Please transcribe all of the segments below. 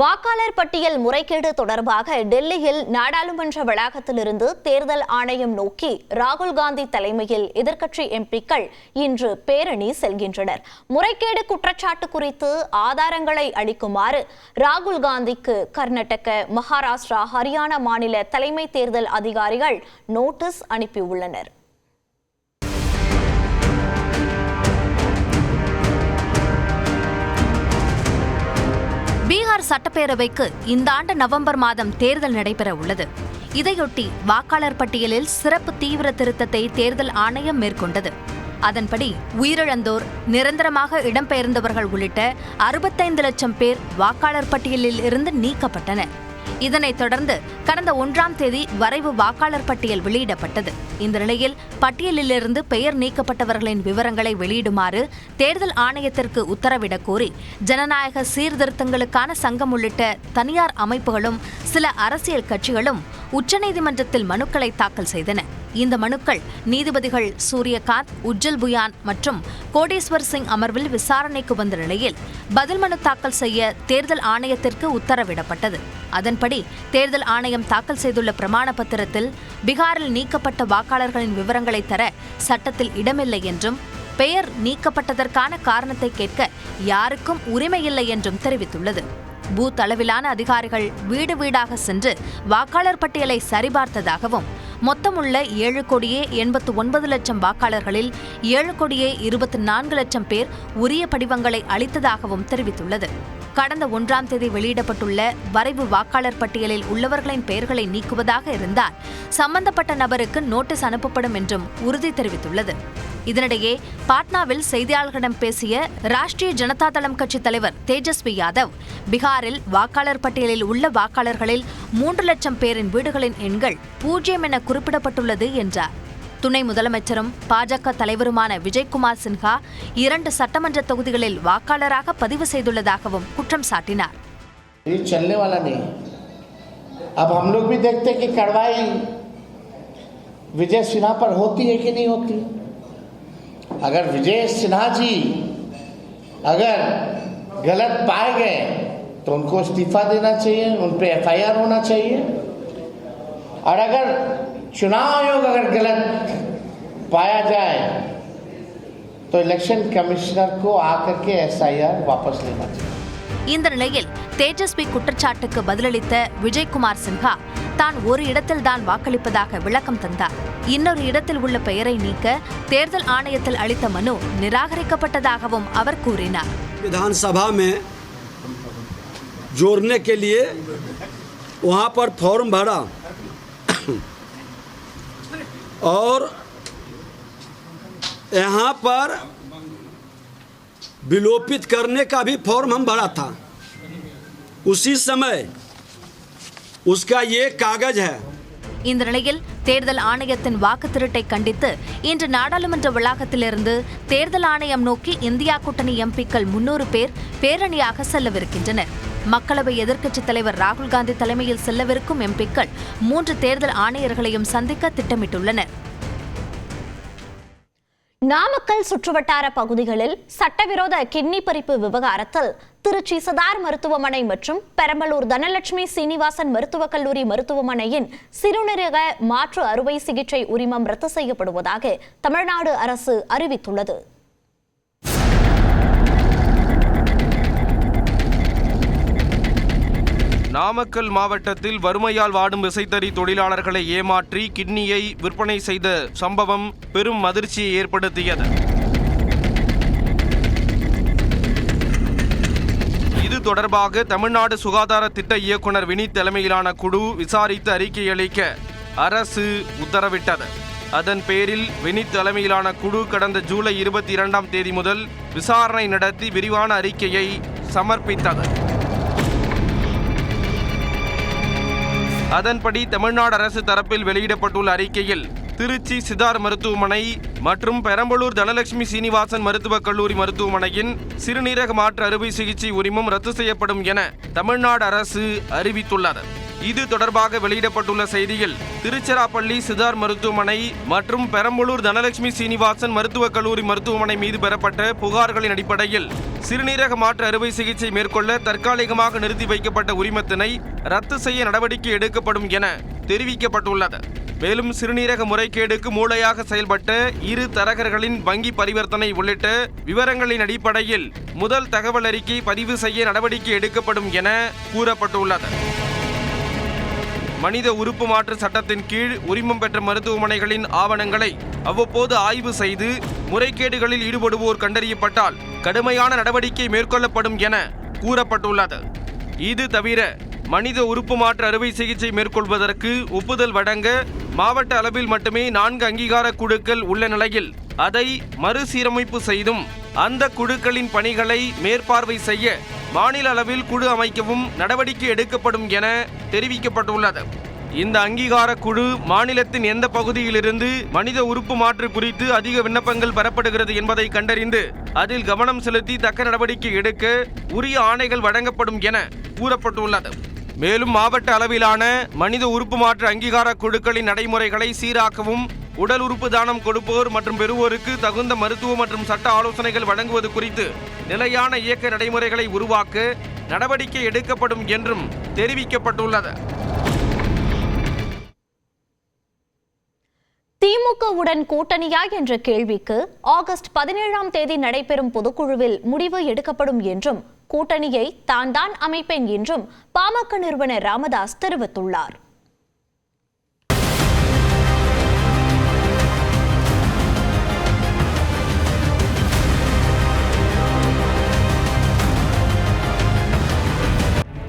வாக்காளர் பட்டியல் முறைகேடு தொடர்பாக டெல்லியில் நாடாளுமன்ற வளாகத்திலிருந்து தேர்தல் ஆணையம் நோக்கி ராகுல் காந்தி தலைமையில் எதிர்க்கட்சி எம்பிக்கள் இன்று பேரணி செல்கின்றனர். முறைகேடு குற்றச்சாட்டு குறித்து ஆதாரங்களை அளிக்குமாறு ராகுல் காந்திக்கு கர்நாடக, மகாராஷ்டிரா, ஹரியானா மாநில தலைமை தேர்தல் அதிகாரிகள் நோட்டீஸ் அனுப்பியுள்ளனர். பீகார் சட்டப்பேரவைக்கு இந்த ஆண்டு நவம்பர் மாதம் தேர்தல் நடைபெற உள்ளது. இதையொட்டி வாக்காளர் பட்டியலில் சிறப்பு தீவிர திருத்தத்தை தேர்தல் ஆணையம் மேற்கொண்டது. அதன்படி உயிரிழந்தோர், நிரந்தரமாக இடம்பெயர்ந்தவர்கள் உள்ளிட்ட 65 லட்சம் பேர் வாக்காளர் பட்டியலில் இருந்து நீக்கப்பட்டனர். இதனைத் தொடர்ந்து கடந்த 1ஆம் தேதி வரைவு வாக்காளர் பட்டியல் வெளியிடப்பட்டது. இந்த நிலையில் பட்டியலிலிருந்து பெயர் நீக்கப்பட்டவர்களின் விவரங்களை வெளியிடுமாறு தேர்தல் ஆணையத்திற்கு உத்தரவிடக் கோரி ஜனநாயக சீர்திருத்தங்களுக்கான சங்கம் உள்ளிட்ட தனியார் அமைப்புகளும் சில அரசியல் கட்சிகளும் உச்சநீதிமன்றத்தில் மனுக்களை தாக்கல் செய்தன. இந்த மனுக்கள் நீதிபதிகள் சூரியகாந்த், உஜ்ஜல் புயான் மற்றும் கோடேஸ்வர் சிங் அமர்வில் விசாரணைக்கு வந்த நிலையில் பதில் மனு தாக்கல் செய்ய தேர்தல் ஆணையத்திற்கு உத்தரவிடப்பட்டது. அதன்படி தேர்தல் ஆணையம் தாக்கல் செய்துள்ள பிரமாண பத்திரத்தில் பீகாரில் நீக்கப்பட்ட வாக்காளர்களின் விவரங்களை தர சட்டத்தில் இடமில்லை என்றும், பெயர் நீக்கப்பட்டதற்கான காரணத்தை கேட்க யாருக்கும் உரிமையில்லை என்றும் தெரிவித்துள்ளது. பூத் அளவிலான அதிகாரிகள் வீடு வீடாக சென்று வாக்காளர் பட்டியலை சரிபார்த்ததாகவும், மொத்தமுள்ள 7,89 லட்சம் வாக்காளர்களில் 7,24 லட்சம் பேர் உரிய படிவங்களை அளித்ததாகவும் தெரிவித்துள்ளது. கடந்த 1ஆம் தேதி வெளியிடப்பட்டுள்ள வரைவு வாக்காளர் பட்டியலில் உள்ளவர்களின் பெயர்களை நீக்குவதாக இருந்தால் சம்பந்தப்பட்ட நபருக்கு நோட்டீஸ் அனுப்பப்படும் என்றும் உறுதி தெரிவித்துள்ளது. இதனிடையே பாட்னாவில் செய்தியாளர்களிடம் பேசிய ராஷ்டிரிய ஜனதா தளம் கட்சி தலைவர் தேஜஸ்வி யாதவ், பீகாரில் வாக்காளர் பட்டியலில் உள்ள வாக்காளர்களில் 3 லட்சம் பேரின் வீடுகளின் எண்கள் 0 என குறிப்பிடப்பட்டுள்ளது என்றார். துணை முதலமைச்சரும் பாஜக தலைவருமான விஜய்குமார் சின்ஹா 2 சட்டமன்ற தொகுதிகளில் வாக்காளராக பதிவு செய்துள்ளதாகவும் குற்றம் சாட்டினார். विजय सिन्हा पर होती है कि नहीं होती? अगर विजय सिन्हा जी अगर गलत पाए गए तो उनको इस्तीफा देना चाहिए, उन पे FIR होना चाहिए। और अगर चुनाव आयोग अगर गलत पाया जाए तो इलेक्शन कमिश्नर को आकर के SIR वापस लेना चाहिए. இந்த நிலையில் தேஜஸ்வி குற்றச்சாட்டுக்கு பதிலளித்த விஜய்குமார் சின்ஹா தான் ஒரு இடத்தில் தான் வாக்களிப்பதாக விளக்கம் தந்தார். இன்னொரு இடத்தில் உள்ள பெயரை நீக்க தேர்தல் ஆணையத்தில் அளித்த மனு நிராகரிக்கப்பட்டதாகவும் அவர் கூறினார். विधानसभा में जोड़ने के लिए वहां पर फॉर्म भरा और यहाँ पर विलोपित करने का भी फॉर्म हम भरा था. उसी समय उसका ये कागज है. இந்த நிலையில் தேர்தல் ஆணையத்தின் வாக்கு திருட்டை கண்டித்து இன்று நாடாளுமன்ற வளாகத்திலிருந்து தேர்தல் ஆணையம் நோக்கி இந்தியா கூட்டணி எம்பிக்கள் 300 பேர் பேரணியாக செல்லவிருக்கின்றனர். மக்களவை எதிர்க்கட்சித் தலைவர் ராகுல் காந்தி தலைமையில் செல்லவிருக்கும் எம்பிக்கள் 3 தேர்தல் ஆணையர்களையும் சந்திக்க திட்டமிட்டுள்ளனர். நாமக்கல் சுற்றுவட்டார பகுதிகளில் சட்டவிரோத கிட்னி பறிப்பு விவகாரத்தில் திருச்சி சிதார் மருத்துவமனை மற்றும் பெரம்பலூர் தனலட்சுமி சீனிவாசன் மருத்துவக் கல்லூரி மருத்துவமனையின் சிறுநீரக மாற்று அறுவை சிகிச்சை உரிமம் ரத்து செய்யப்படுவதாக தமிழ்நாடு அரசு அறிவித்துள்ளது. நாமக்கல் மாவட்டத்தில் வறுமையால் வாடும் விசைத்தறி தொழிலாளர்களை ஏமாற்றி கிட்னியை விற்பனை செய்த சம்பவம் பெரும் அதிர்ச்சியை ஏற்படுத்தியது. இது தொடர்பாக தமிழ்நாடு சுகாதார திட்ட இயக்குனர் வினித் தலைமையிலான குழு விசாரித்து அறிக்கை அளிக்க அரசு உத்தரவிட்டது. அதன் பேரில் வினித் தலைமையிலான குழு கடந்த ஜூலை 22ஆம் தேதி முதல் விசாரணை நடத்தி விரிவான அறிக்கையை சமர்ப்பித்தது. அதன்படி தமிழ்நாடு அரசு தரப்பில் வெளியிடப்பட்டுள்ள அறிக்கையில் திருச்சி சிதார் மருத்துவமனை மற்றும் பெரம்பலூர் தனலட்சுமி சீனிவாசன் மருத்துவக் கல்லூரி மருத்துவமனையின் சிறுநீரக மாற்று அறுவை சிகிச்சை உரிமம் ரத்து செய்யப்படும் என தமிழ்நாடு அரசு அறிவித்துள்ளது. இது தொடர்பாக வெளியிடப்பட்டுள்ள செய்தியில் திருச்சிராப்பள்ளி சிதார் மருத்துவமனை மற்றும் பெரம்பலூர் தனலட்சுமி சீனிவாசன் மருத்துவக் கல்லூரி மருத்துவமனை மீது பெறப்பட்ட புகார்களின் அடிப்படையில் சிறுநீரக மாற்று அறுவை சிகிச்சை மேற்கொள்ள தற்காலிகமாக நிறுத்தி வைக்கப்பட்ட உரிமத்தினை ரத்து செய்ய நடவடிக்கை எடுக்கப்படும் என தெரிவிக்கப்பட்டுள்ளது. மேலும் சிறுநீரக முறைகேடுக்கு மூளையாக செயல்பட்ட 2 தரகர்களின் வங்கி பரிவர்த்தனை உள்ளிட்ட விவரங்களின் அடிப்படையில் முதல் தகவல் அறிக்கை பதிவு செய்ய நடவடிக்கை எடுக்கப்படும் என கூறப்பட்டுள்ளது. மனித உறுப்பு மாற்று சட்டத்தின் கீழ் உரிமம் பெற்ற மருத்துவமனைகளின் ஆவணங்களை அவ்வப்போது ஆய்வு செய்து முறைகேடுகளில் ஈடுபடுவோர் கண்டறியப்பட்டால் கடுமையான நடவடிக்கை மேற்கொள்ளப்படும் என கூறப்பட்டுள்ளது. இது தவிர மனித உறுப்பு மாற்று அறுவை சிகிச்சை மேற்கொள்வதற்கு ஒப்புதல் வழங்க மாவட்ட அளவில் மட்டுமே 4 அங்கீகார குழுக்கள் உள்ள நிலையில் அதை மறுசீரமைப்பு செய்தும் அந்த குழுக்களின் பணிகளை மேற்பார்வை செய்ய மாநில அளவில் குழு அமைக்கவும் நடவடிக்கை எடுக்கப்படும் என தெரிவிக்கப்பட்டுள்ளது. இந்த அங்கீகார குழு மாநிலத்தின் எந்த பகுதியிலிருந்து மனித உறுப்பு மாற்று குறித்து அதிக விண்ணப்பங்கள் பெறப்படுகிறது என்பதை கண்டறிந்து அதில் கவனம் செலுத்தி தக்க நடவடிக்கை எடுக்க உரிய ஆணைகள் வழங்கப்படும் என கூறப்பட்டுள்ளது. மேலும் மாவட்ட அளவிலான மனித உறுப்பு மாற்று அங்கீகார குழுக்களின் நடைமுறைகளை சீராக்கவும் உடல் உறுப்பு தானம் கொடுப்போர் மற்றும் பெறுவோருக்கு தகுந்த மருத்துவ மற்றும் சட்ட ஆலோசனைகள் வழங்குவது குறித்து நிலையான இயக்க நடைமுறைகளை உருவாக்க நடவடிக்கை எடுக்கப்படும் என்றும் தெரிவிக்கப்பட்டுள்ளது. திமுகவுடன் கூட்டணியா என்ற கேள்விக்கு ஆகஸ்ட் 17ஆம் தேதி நடைபெறும் பொதுக்குழுவில் முடிவு எடுக்கப்படும் என்றும் கூட்டணியை தான் அமைப்பேன் என்றும் பாமக நிறுவனர் ராமதாஸ் தெரிவித்துள்ளார்.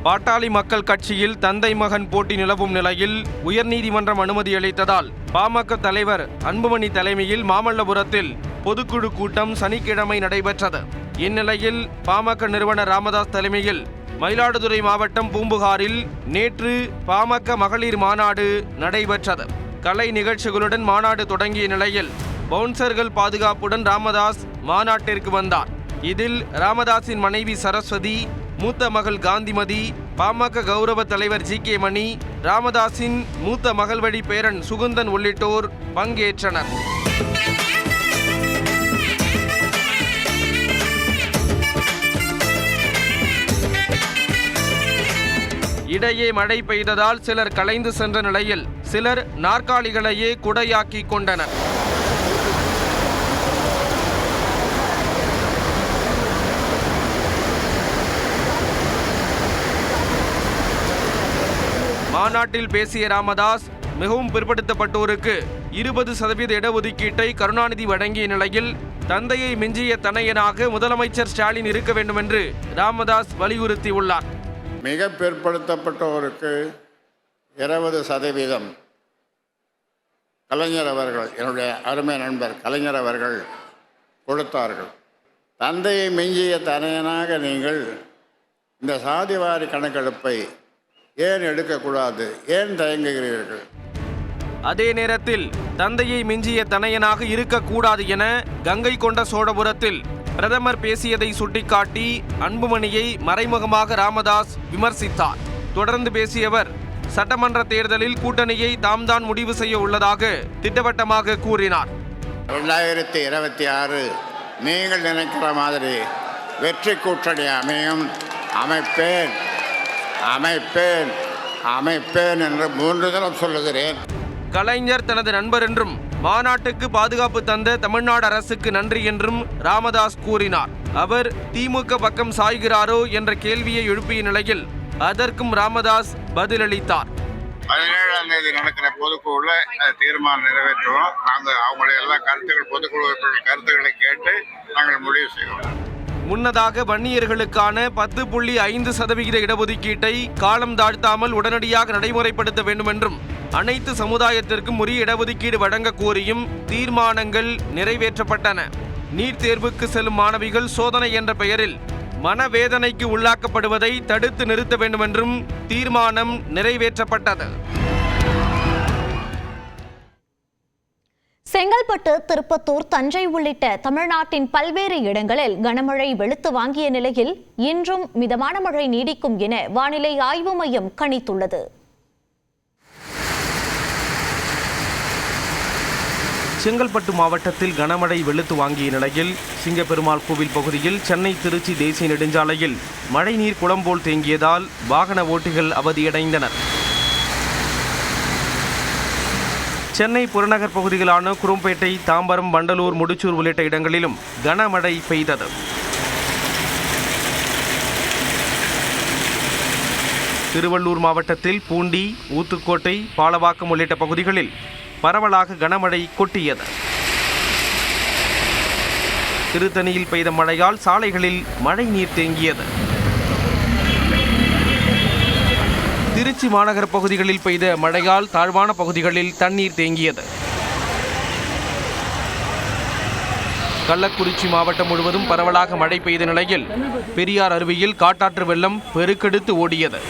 பாட்டாளி மக்கள் கட்சியில் தந்தை மகன் போட்டி நிலவும் நிலையில் உயர்நீதிமன்றம் அனுமதி அளித்ததால் பாமக தலைவர் அன்புமணி தலைமையில் மாமல்லபுரத்தில் பொதுக்குழு கூட்டம் சனிக்கிழமை நடைபெற்றது. இந்நிலையில் பாமக நிறுவனர் ராமதாஸ் தலைமையில் மயிலாடுதுறை மாவட்டம் பூம்புகாரில் நேற்று பாமக மகளிர் மாநாடு நடைபெற்றது. கலை நிகழ்ச்சிகளுடன் மாநாடு தொடங்கிய நிலையில் பவுன்சர்கள் பாதுகாப்புடன் ராமதாஸ் மாநாட்டிற்கு வந்தார். இதில் ராமதாஸின் மனைவி சரஸ்வதி, மூத்த மகள் காந்திமதி, பாமக கௌரவ தலைவர் ஜி.கே. மணி, ராமதாஸின் மூத்த மகள் வழி பேரன் சுகுந்தன் உள்ளிட்டோர் பங்கேற்றனர். இடையே மழை பெய்ததால் சிலர் கலைந்து சென்ற நிலையில் சிலர் நாற்காலிகளையே குடையாக்கி கொண்டனர். மாநாட்டில் பேசிய ராமதாஸ், மிகவும் பிற்படுத்தப்பட்டோருக்கு 20% இடஒதுக்கீட்டை கருணாநிதி வழங்கிய நிலையில் தந்தையை மிஞ்சிய தனையனாக முதலமைச்சர் ஸ்டாலின் இருக்க வேண்டும் என்று ராமதாஸ் வலியுறுத்தியுள்ளார். மிக பிற்படுத்தப்பட்டோருக்கு 20% கலைஞர் அவர்கள், என்னுடைய அருமை நண்பர் கலைஞர் அவர்கள் கொடுத்தார்கள். தந்தையை மிஞ்சிய தனையனாக நீங்கள் இந்த சாதிவாரி கணக்கெடுப்பை ஏன் எடுக்கக்கூடாது? ஏன் தயங்குகிறீர்கள்? அதே நேரத்தில் தந்தையை மிஞ்சிய தனையனாக இருக்கக்கூடாது என கங்கை கொண்ட சோழபுரத்தில் பிரதமர் பேசியதை சுட்டிக்காட்டி அன்புமணியை மறைமுகமாக ராமதாஸ் விமர்சித்தார். தொடர்ந்து பேசியவர், சட்டமன்ற தேர்தலில் கூட்டணியை தாம்தான் முடிவு செய்ய உள்ளதாக திட்டவட்டமாக கூறினார். 2026 நீங்கள் நினைக்கிற மாதிரி வெற்றி கூட்டணி அமைப்பேன் என்று 3 தடவை சொல்லுகிறேன். கலைஞர் தனது நண்பர் என்றும் மாநாட்டுக்கு பாதுகாப்பு தந்த தமிழ்நாடு அரசுக்கு நன்றி என்றும் ராமதாஸ் கூறினார். அவர் திமுக பக்கம் சாய்கிறாரோ என்ற கேள்வியை எழுப்பிய நிலையில் அதற்கும் ராமதாஸ் பதிலளித்தார். 17ஆம் தேதி நடக்கிற பொதுக்குழுல தீர்மானம் நிறைவேற்றுவோம். நாங்கள் அவங்களுடைய எல்லா கருத்துக்கள், பொதுக்குழு கருத்துக்களை கேட்டு நாங்கள் முடிவு செய்வோம். முன்னதாக வன்னியர்களுக்கான 10.5% இடஒதுக்கீட்டை காலம் தாழ்த்தாமல் உடனடியாக நடைமுறைப்படுத்த வேண்டும் என்றும் அனைத்து சமுதாயத்திற்கும் உரிய இடஒதுக்கீடு வழங்க கோரியும் தீர்மானங்கள் நிறைவேற்றப்பட்டன. நீட் தேர்வுக்கு செல்லும் மாணவிகள் சோதனை என்ற பெயரில் மனவேதனைக்கு உள்ளாக்கப்படுவதை தடுத்து நிறுத்த வேண்டும் என்றும் தீர்மானம் நிறைவேற்றப்பட்டது. செங்கல்பட்டு, திருப்பத்தூர், தஞ்சை உள்ளிட்ட தமிழ்நாட்டின் பல்வேறு இடங்களில் கனமழை வெளுத்து வாங்கிய நிலையில் இன்றும் மிதமான மழை நீடிக்கும் என வானிலை ஆய்வு மையம் கணித்துள்ளது. செங்கல்பட்டு மாவட்டத்தில் கனமழை வெளுத்து வாங்கிய நிலையில் சிங்கப்பெருமாள் கோவில் பகுதியில் சென்னை திருச்சி தேசிய நெடுஞ்சாலையில் மழைநீர் குளம் போல் தேங்கியதால் வாகன ஓட்டிகள் அவதியடைந்தனர். சென்னை புறநகர் பகுதிகளான குரும்பேட்டை, தாம்பரம், வண்டலூர், முடிச்சூர் உள்ளிட்ட இடங்களிலும் கனமழை பெய்தது. திருவள்ளூர் மாவட்டத்தில் பூண்டி, ஊத்துக்கோட்டை, பாலவாக்கம் உள்ளிட்ட பகுதிகளில் பரவலாக கனமழை கொட்டியது. திருத்தணியில் பெய்த மழையால் சாலைகளில் மழை நீர் தேங்கியது. திருச்சி மாநகர பகுதிகளில் பெய்த மழையால் தாழ்வான பகுதிகளில் தண்ணீர் தேங்கியது. கள்ளக்குறிச்சி மாவட்டம் முழுவதும் பரவலாக மழை பெய்த நிலையில் பெரியார் அருவியில் காட்டாற்று வெள்ளம் பெருக்கெடுத்து ஓடியது.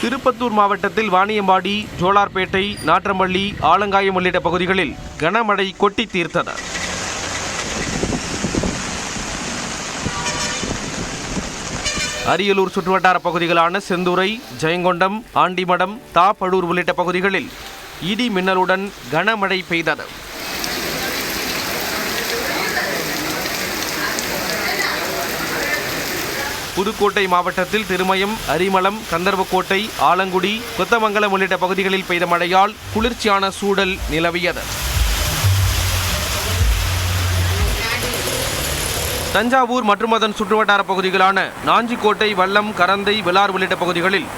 திருப்பத்தூர் மாவட்டத்தில் வாணியம்பாடி, ஜோலார்பேட்டை, நாற்றம்பள்ளி, ஆலங்காயம் உள்ளிட்ட பகுதிகளில் கனமழை கொட்டி தீர்த்தது. அரியலூர் சுற்றுவட்டார பகுதிகளான செந்துறை, ஜெயங்கொண்டம், ஆண்டிமடம், தாப்பழூர் உள்ளிட்ட பகுதிகளில் இடி மின்னலுடன் கனமழை பெய்தது. புதுக்கோட்டை மாவட்டத்தில் திருமயம், அரிமளம், கந்தர்வக்கோட்டை, ஆலங்குடி, கொத்தமங்கலம் உள்ளிட்ட பகுதிகளில் பெய்த மழையால் குளிர்ச்சியான சூழல் நிலவியது. தஞ்சாவூர் மற்றும் அதன் சுற்றுவட்டார பகுதிகளான நாஞ்சிக்கோட்டை, வல்லம், கரந்தை, விளார் உள்ளிட்ட பகுதிகளில்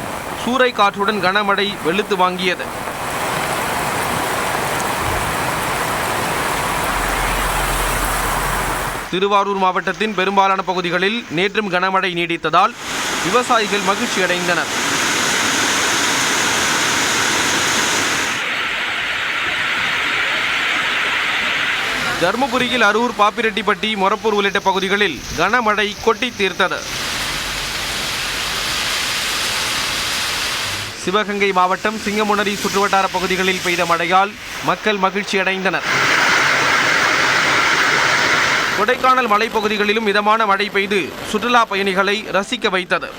சூறை காற்றுடன் கனமழை வெளுத்து வாங்கியது. திருவாரூர் மாவட்டத்தின் பெரும்பாலான பகுதிகளில் நேற்றும் கனமழை நீடித்ததால் விவசாயிகள் மகிழ்ச்சியடைந்தனர். தருமபுரியில் அரூர், பாப்பிரெட்டிப்பட்டி, மொரப்பூர் உள்ளிட்ட பகுதிகளில் கனமழை கொட்டி தீர்த்தது. சிவகங்கை மாவட்டம் சிங்கமுனரி சுற்றுவட்டார பகுதிகளில் பெய்த மழையால் மக்கள் மகிழ்ச்சியடைந்தனர். கொடைக்கானல் மலைப்பகுதிகளிலும் மிதமான மழை பெய்து சுற்றுலா பயணிகளை ரசிக்க வைத்தது.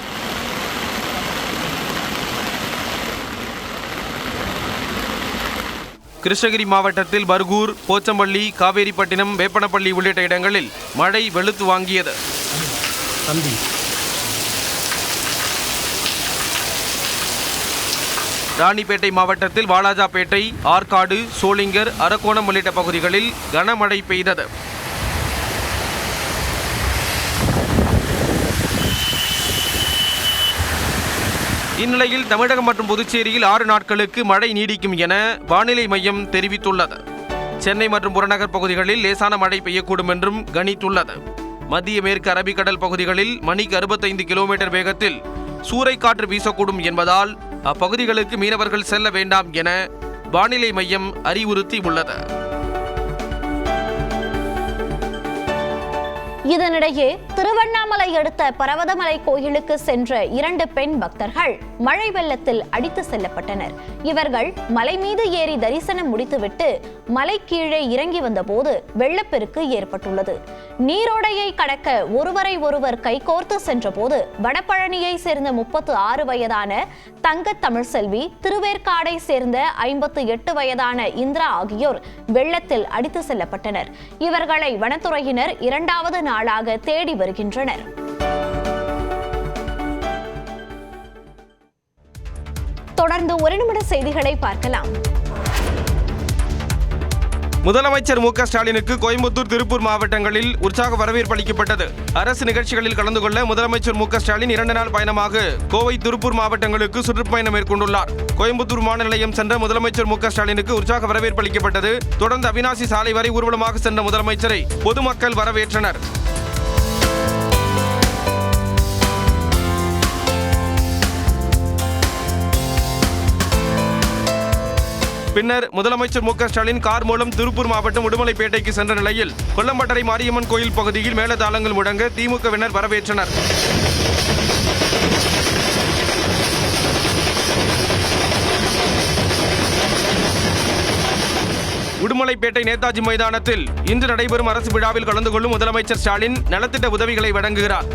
கிருஷ்ணகிரி மாவட்டத்தில் பர்கூர், போச்சம்பள்ளி, காவேரிப்பட்டினம், வேப்பனப்பள்ளி உள்ளிட்ட இடங்களில் மழை வெளுத்து வாங்கியது. ராணிப்பேட்டை மாவட்டத்தில் வாலாஜாபேட்டை, ஆற்காடு, சோளிங்கர், அரக்கோணம் உள்ளிட்ட பகுதிகளில் கனமழை பெய்தது. இந்நிலையில் தமிழகம் மற்றும் புதுச்சேரியில் 6 நாட்களுக்கு மழை நீடிக்கும் என வானிலை மையம் தெரிவித்துள்ளது. சென்னை மற்றும் புறநகர் பகுதிகளில் லேசான மழை பெய்யக்கூடும் என்றும் கணித்துள்ளது. மத்திய மேற்கு அரபிக்கடல் பகுதிகளில் மணிக்கு 65 கிலோமீட்டர் வேகத்தில் சூறைக்காற்று வீசக்கூடும் என்பதால் அப்பகுதிகளுக்கு மீனவர்கள் செல்ல வேண்டாம் என வானிலை மையம் அறிவுறுத்தி உள்ளது. இதனிடையே திருவண்ணாமலை அடுத்த பர்வதமலை கோயிலுக்கு சென்ற 2 பெண் பக்தர்கள் மழை வெள்ளத்தில் அடித்து செல்லப்பட்டனர். இவர்கள் மலை மீது ஏறி தரிசனம் முடித்துவிட்டு மலை கீழே இறங்கி வந்தபோது வெள்ளப்பெருக்கு ஏற்பட்டுள்ளது. நீரோடையை கடக்க ஒருவரை ஒருவர் கைகோர்த்து சென்றபோது வடபழனியை சேர்ந்த 36 வயதான தங்க தமிழ்செல்வி, திருவேற்காடை சேர்ந்த 58 வயதான இந்திரா ஆகியோர் வெள்ளத்தில் அடித்து செல்லப்பட்டனர். இவர்களை வனத்துறையினர் 2வது நாளாக தேடி வருகின்றனர். தொடர்ந்து 1 நிமிட செய்திகளை பார்க்கலாம். முதலமைச்சர் மு க ஸ்டாலினுக்கு கோயம்புத்தூர், திருப்பூர் மாவட்டங்களில் உற்சாக வரவேற்பு அளிக்கப்பட்டது. அரசு நிகழ்ச்சிகளில் கலந்து கொள்ள முதலமைச்சர் மு க ஸ்டாலின் 2 நாள் பயணமாக கோவை, திருப்பூர் மாவட்டங்களுக்கு சுற்றுப்பயணம் மேற்கொண்டுள்ளார். கோயம்புத்தூர் விமான நிலையம் சென்ற முதலமைச்சர் மு க ஸ்டாலினுக்கு உற்சாக வரவேற்பு அளிக்கப்பட்டது. தொடர்ந்து அவினாசி சாலை வரை ஊர்வலமாக சென்ற முதலமைச்சரை பொதுமக்கள் வரவேற்றனர். பின்னர் முதலமைச்சர் மு க ஸ்டாலின் கார் மூலம் திருப்பூர் மாவட்டம் உடுமலைப்பேட்டைக்கு சென்ற நிலையில் கொல்லம்பட்டறை மாரியம்மன் கோயில் பகுதியில் மேளதாளங்கள் முழங்க திமுகவினர் வரவேற்றனர். உடுமலைப்பேட்டை நேதாஜி மைதானத்தில் இன்று நடைபெறும் அரசு விழாவில் கலந்து கொள்ளும் முதலமைச்சர் ஸ்டாலின் நலத்திட்ட உதவிகளை வழங்குகிறார்.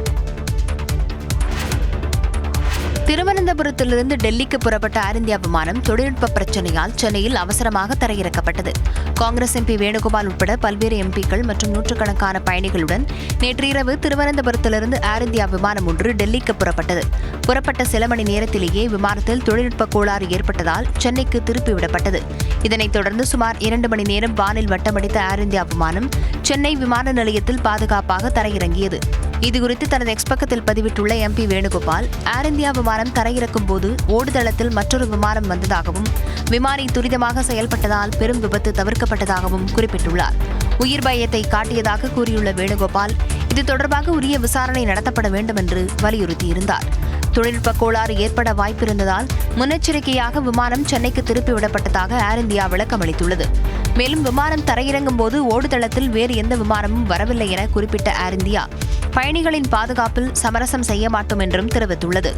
திருவனந்தபுரத்திலிருந்து டெல்லிக்கு புறப்பட்ட ஏர் இந்தியா விமானம் தொழில்நுட்ப பிரச்சனையால் சென்னையில் அவசரமாக தரையிறக்கப்பட்டது. காங்கிரஸ் எம்பி வேணுகோபால் உட்பட பல்வேறு எம்பிக்கள் மற்றும் நூற்றுக்கணக்கான பயணிகளுடன் நேற்று இரவு திருவனந்தபுரத்திலிருந்து ஏர் இந்தியா விமானம் ஒன்று டெல்லிக்கு புறப்பட்டது. புறப்பட்ட சில மணி நேரத்திலேயே விமானத்தில் தொழில்நுட்ப கோளாறு ஏற்பட்டதால் சென்னைக்கு திருப்பிவிடப்பட்டது. இதனைத் தொடர்ந்து சுமார் 2 மணி நேரம் வானில் வட்டமடித்த ஏர் இந்தியா விமானம் சென்னை விமான நிலையத்தில் பாதுகாப்பாக தரையிறங்கியது. இதுகுறித்து தனது எக்ஸ் பக்கத்தில் பதிவிட்டுள்ள எம்பி வேணுகோபால், ஏர் இந்தியா விமானம் தரையிறக்கும் போது ஓடுதளத்தில் மற்றொரு விமானம் வந்ததாகவும் விமானி துரிதமாக செயல்பட்டதால் பெரும் விபத்து தவிர்க்கப்பட்டதாகவும் குறிப்பிட்டுள்ளார். உயிர் பயத்தை காட்டியதாக கூறியுள்ள வேணுகோபால், இது தொடர்பாக உரிய விசாரணை நடத்தப்பட வேண்டும் என்று வலியுறுத்தியிருந்தார். தொழில்நுட்ப கோளாறு ஏற்பட வாய்ப்பிருந்ததால் முன்னெச்சரிக்கையாக விமானம் சென்னைக்கு திருப்பிவிடப்பட்டதாக ஏர் இந்தியா விளக்கமளித்துள்ளது. மேலும் விமானம் தரையிறங்கும் போது ஓடுதளத்தில் வேறு எந்த விமானமும் வரவில்லை என குறிப்பிட்ட ஏர் இந்தியா பயணிகளின் பாதுகாப்பில் சமரசம் செய்ய மாட்டோம் என்றும் தெரிவித்துள்ளது.